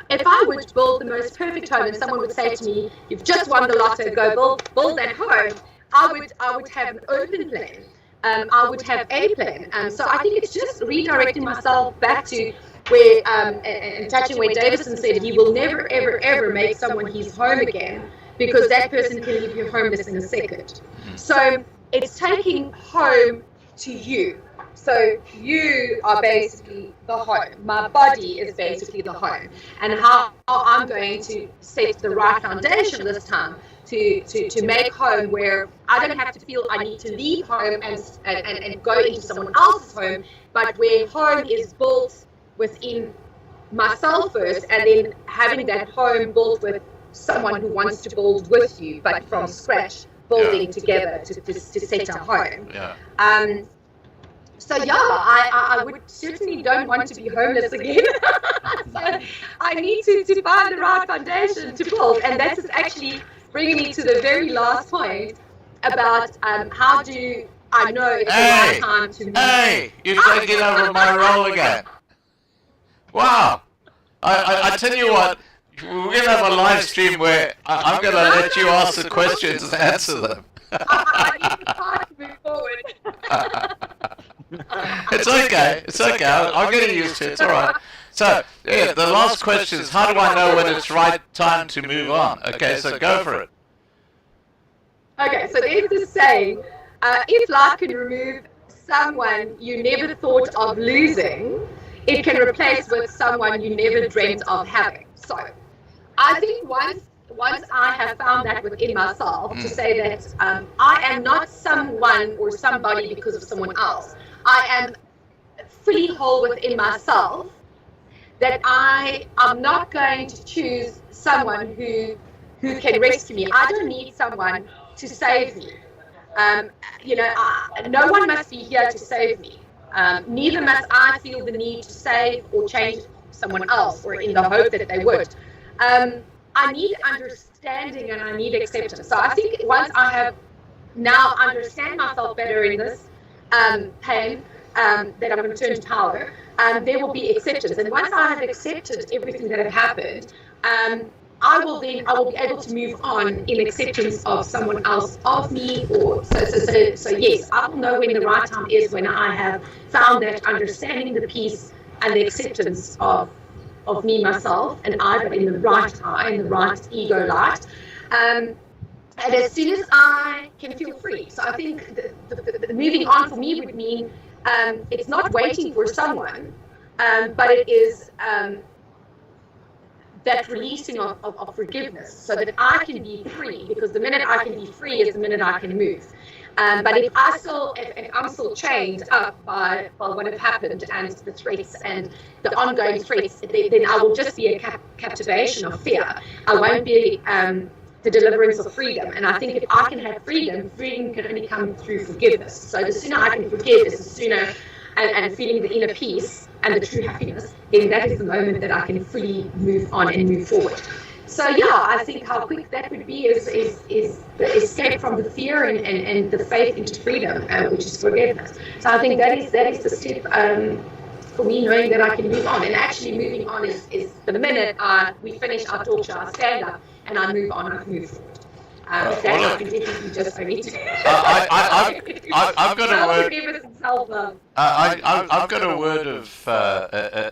If I would build the most perfect home and someone would say to me, you've just won the lotto, go build that home, I would have an open plan. I would have a plan. So I think it's just redirecting myself back to where, and touching where Davison said, he will never, ever, ever make someone his home again, because that person can leave you homeless in a second. So it's taking home to you. So you are basically the home. My body is basically the home. And how I'm going to set the right foundation this time to make home where I don't have to feel I need to leave home and go into someone else's home, but where home is built within myself first, and then having that home built with someone who wants to build with you, but from scratch, building together to set a home. So I would certainly don't want to be homeless again. So I need to find the right foundation to build, and that is actually bringing me to the very last point about how do I know it's the right time to move. Hey, you've got to get over my role again. Wow. I tell you what, we're going to have a live stream where I'm going to let you ask the questions and answer them. I need to try to move forward. It's okay. It's okay. I'm getting used to it. It's all right. So, yeah, the last question is, how do I know when it's right time to move on? Okay, so go for it. Okay, so there's this saying, if life can remove someone you never thought of losing, it can replace with someone you never dreamt of having. So I think once I have found that within myself, to say that I am not someone or somebody because of someone else. I am fully whole within myself, that I am not going to choose someone who can rescue me. I don't need someone to save me. No one must be here to save me. Neither must I feel the need to save or change someone else, or in the hope that they would. I need understanding and I need acceptance. So I think once I have now understand myself better in this pain that I'm going to turn to power, there will be acceptance. And once I have accepted everything that had happened, I will be able to move on in acceptance of someone else, of me, or so yes, I will know when the right time is, when I have found that understanding, the peace and the acceptance of me, myself, and I, but in the right eye, in the right ego light. And as soon as I can feel free. So I think the moving on for me would mean it's not waiting for someone, but it is that releasing of forgiveness, so that I can be free, because the minute I can be free is the minute I can move. But if I'm still chained up by what had happened and the threats and the ongoing threats, then I will just be a captivation of fear. I won't be the deliverance of freedom. And I think if I can have freedom can only come through forgiveness. So the sooner I can forgive is the sooner, and feeling the inner peace and the true happiness, then that is the moment that I can fully move on and move forward. So yeah, I think how quick that would be is the escape from the fear and the faith into freedom, which is forgiveness. So I think that is the step for me, knowing that I can move on. And actually moving on is the minute we finish our talk show, our stand up, and I move on, I move forward. But that I can definitely just only do. I've got a word. Self-love. I've got a word of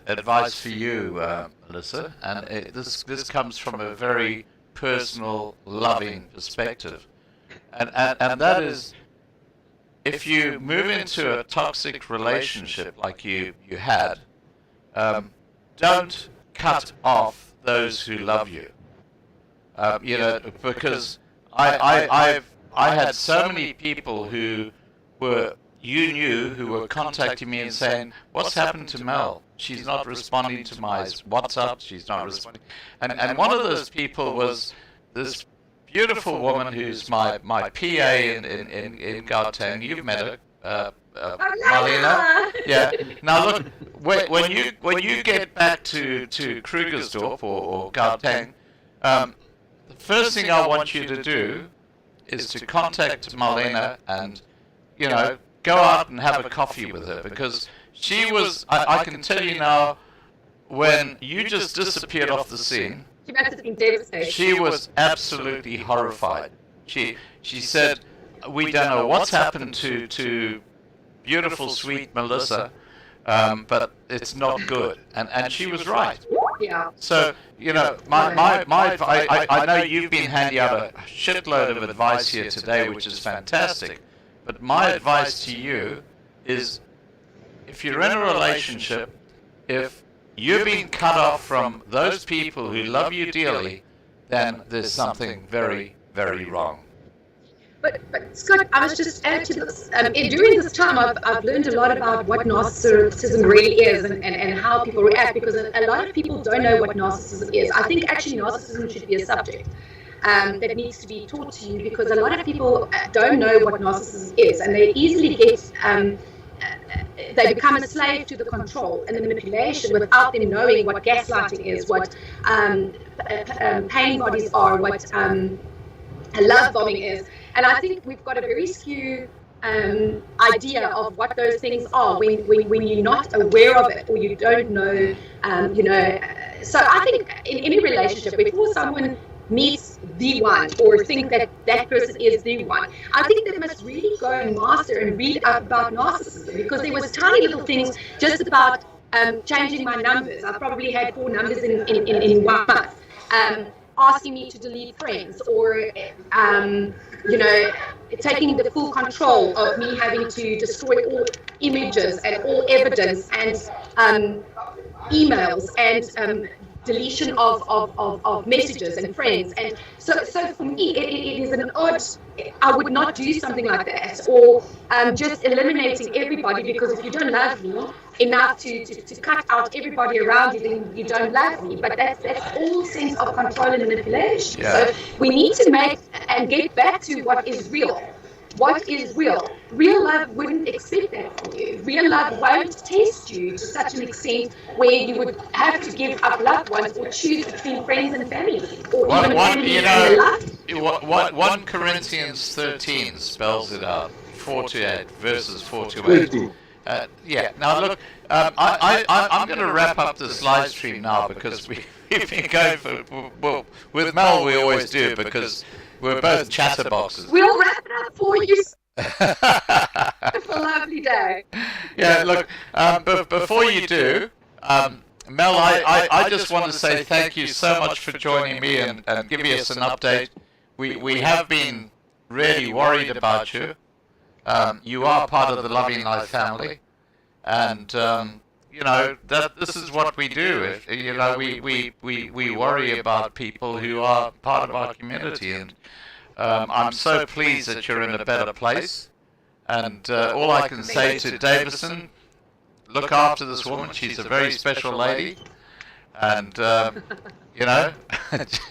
advice for you, Melissa, and this comes from a very personal, loving perspective, and that is, if you move into a toxic relationship like you had, don't cut off those who love you. Because I had so many people who were contacting me and saying, "What's happened to Mel? She's not responding to my WhatsApp. She's not responding." And one of those people was this beautiful woman who's my PA in Gauteng. You've met her, Marlena. Yeah. Now look, when you get back to Krugersdorp or Gauteng, the first thing I want you to do is to contact Marlena and, go out and have a coffee with her, because she was, I can tell you now, when you just disappeared off the scene, She must have been devastated. she was absolutely horrified. She said, "We don't know what's happened to beautiful, sweet Melissa, but it's not good." And she was right. Yeah. So, I know you've been handing out a shitload of advice here today, which is fantastic. But my advice to you is, if you're in a relationship, if you're being cut off from those people who love you dearly, then there's something very, very wrong. But Scott, I was just add to this. During this time, I've learned a lot about what narcissism really is and how people react, because a lot of people don't know what narcissism is. I think actually narcissism should be a subject that needs to be taught to you, because a lot of people don't know what narcissism is, and they easily get they become a slave to the control and the manipulation without them knowing what gaslighting is, what pain bodies are, what love bombing is. And I think we've got a very skewed idea of what those things are when you're not aware of it or you don't know, So I think in any relationship, before someone meets the one or think that that person is the one, I think they must really go and master and read up about narcissism, because there was tiny little things just about changing my numbers. I probably had 4 numbers in 1 month. Asking me to delete friends, or taking the full control of me having to destroy all images and all evidence and emails and deletion of messages and friends. And so for me, it is an odd, I would not do something like that, or just eliminating everybody, because if you don't love me enough to cut out everybody around you, then you don't love me. But that's all sense of control and manipulation. Yeah. So we need to make and get back to what is real. What is real? Real love wouldn't expect that from you. Real love won't test you to such an extent where you would have to give up loved ones or choose between friends and family, or even family and love. 1 Corinthians 13 spells it out, 4-8, verses 4-8. Now look, I'm going to wrap up this live stream now, because we've been going for, with Mel we always do, because we're both chatterboxes. We'll wrap it up for you. It's a lovely day. Yeah, look, before you do, Mel, I just want to say thank you so much for joining me and giving us an update. We have been really worried about you. You are part of the Loving Life family, and that this is what we do. We worry about people who are part of our community, and I'm so pleased that you're in a better place. And all I can say to Davison, look after this woman. She's a very special lady, and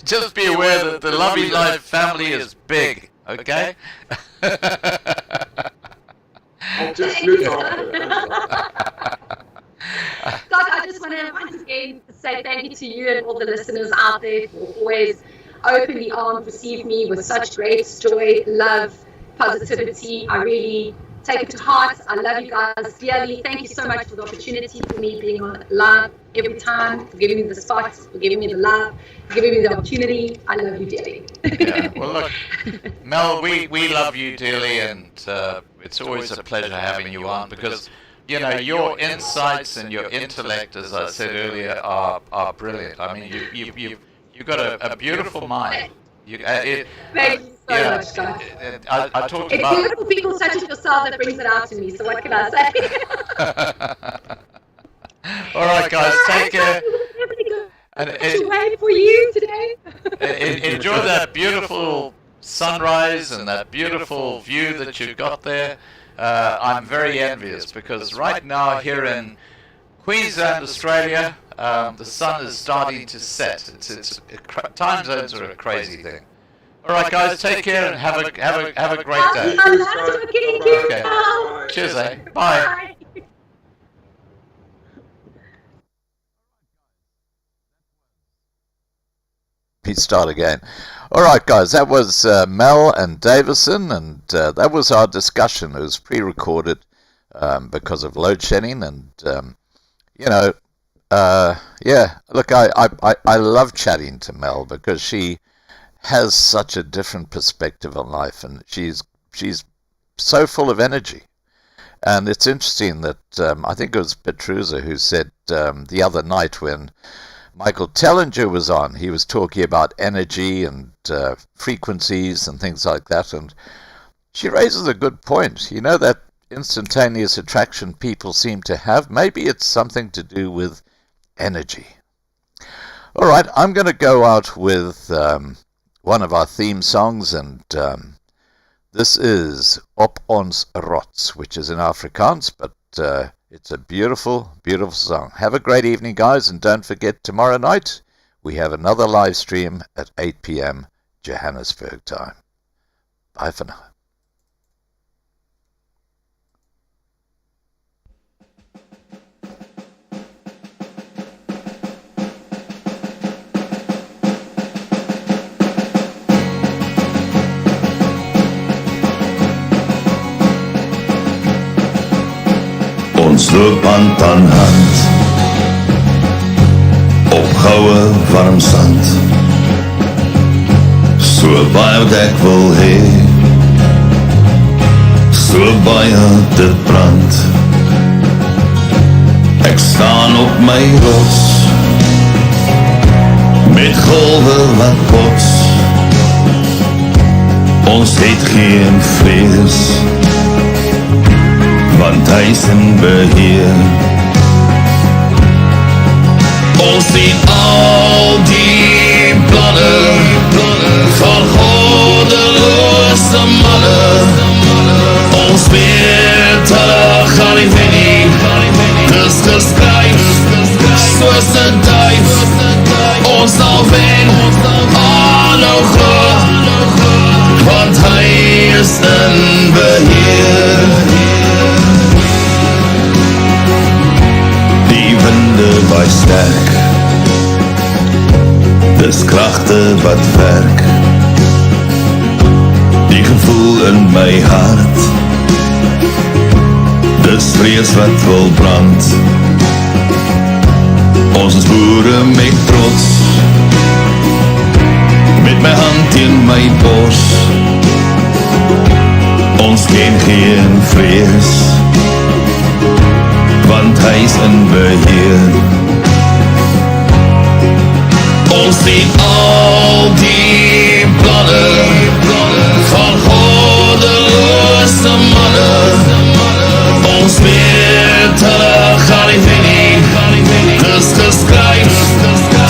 just be aware that the Loving Life family is big. Okay. I'll just look after Scott, I just want to once again say thank you to you and all the listeners out there for always openly receive me with such great joy, love, positivity. I really take it to heart. I love you guys dearly. Thank you so much for the opportunity, for me being on live every time, for giving me the spot, for giving me the love, for giving me the opportunity. I love you dearly. Yeah, well, look, Mel, we love you dearly, and it's always a pleasure having you on, because you know your insights and your intellect, as I said earlier, are brilliant. I mean, you've got a beautiful mind. Thank you so much, guys. I talked It's about beautiful people such as yourself that brings it out to me. So what can I say? All right, guys, take care. And Wait for you today. enjoy that beautiful sunrise and that beautiful view that you've got there. I'm very envious, because right now here in Queensland, Australia, the sun is starting to set. Time zones are a crazy thing. All right, guys, take care and have a great day. Okay. Cheers, eh? Bye. Please start again. All right, guys, that was Mel and Davison, and that was our discussion. It was pre-recorded because of load shedding, and you know, yeah. Look, I love chatting to Mel, because she has such a different perspective on life, and she's so full of energy. And it's interesting that I think it was Petruza who said the other night when Michael Tellinger was on, he was talking about energy and frequencies and things like that, and she raises a good point. You know, that instantaneous attraction people seem to have, maybe it's something to do with energy. All right, I'm going to go out with one of our theme songs, and this is Op ons rots, which is in Afrikaans, but it's a beautiful, beautiful song. Have a great evening, guys, and don't forget, tomorrow night we have another live stream at 8 p.m. Johannesburg time. Bye for now. Ons loop hand aan hand op goue warm sand, so baie wat ek wil hee, so baie dit brand. Ek staan op my rots met golwe wat bots. Ons het geen vrees, want hy is in beheer. Ons sien al die planne van goddeloze manne. Ons weet hulle gaan nie wen nie, dis geskryf soos 'n duif. Ons sal wen, aanhou glo, want hy is in beheer. Baie sterk, dis kragte wat werk. Die gevoel in my hart, dis vrees wat wil brand. Ons is boere met trots, met my hand teen my bors. Ons ken geen vrees, want hy is in beheer. Ons sien al die planne van goddeloze manne. Ons weet hulle gaan nie wen nie, dis geskryf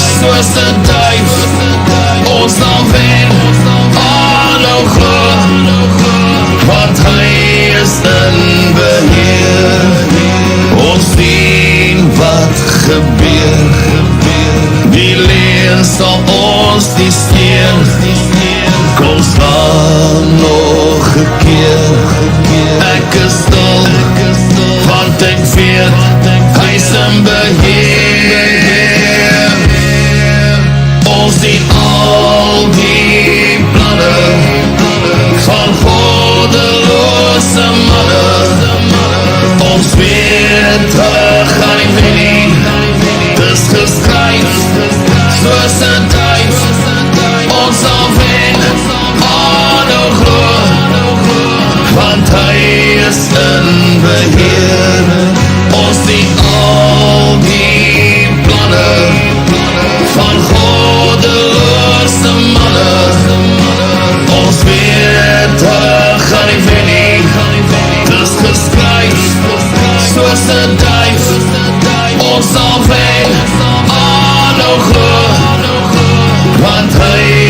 soos 'n duif. Ons sal wen, aanhou glo, want hy is in beheer. Ons sien wat gebeur, die leer sal ons nie steen. Kom staan nog 'n keer, ek is stil, want ek weet hy is in beheer. Ons sien al die planne van goddeloze manne. is in beheer. Ons sien al die planne van goddeloze manne. Ons weet gaan nie wen nie. Dis geskryf soos 'n duif. Ons sal wen, aanhou glo, want hy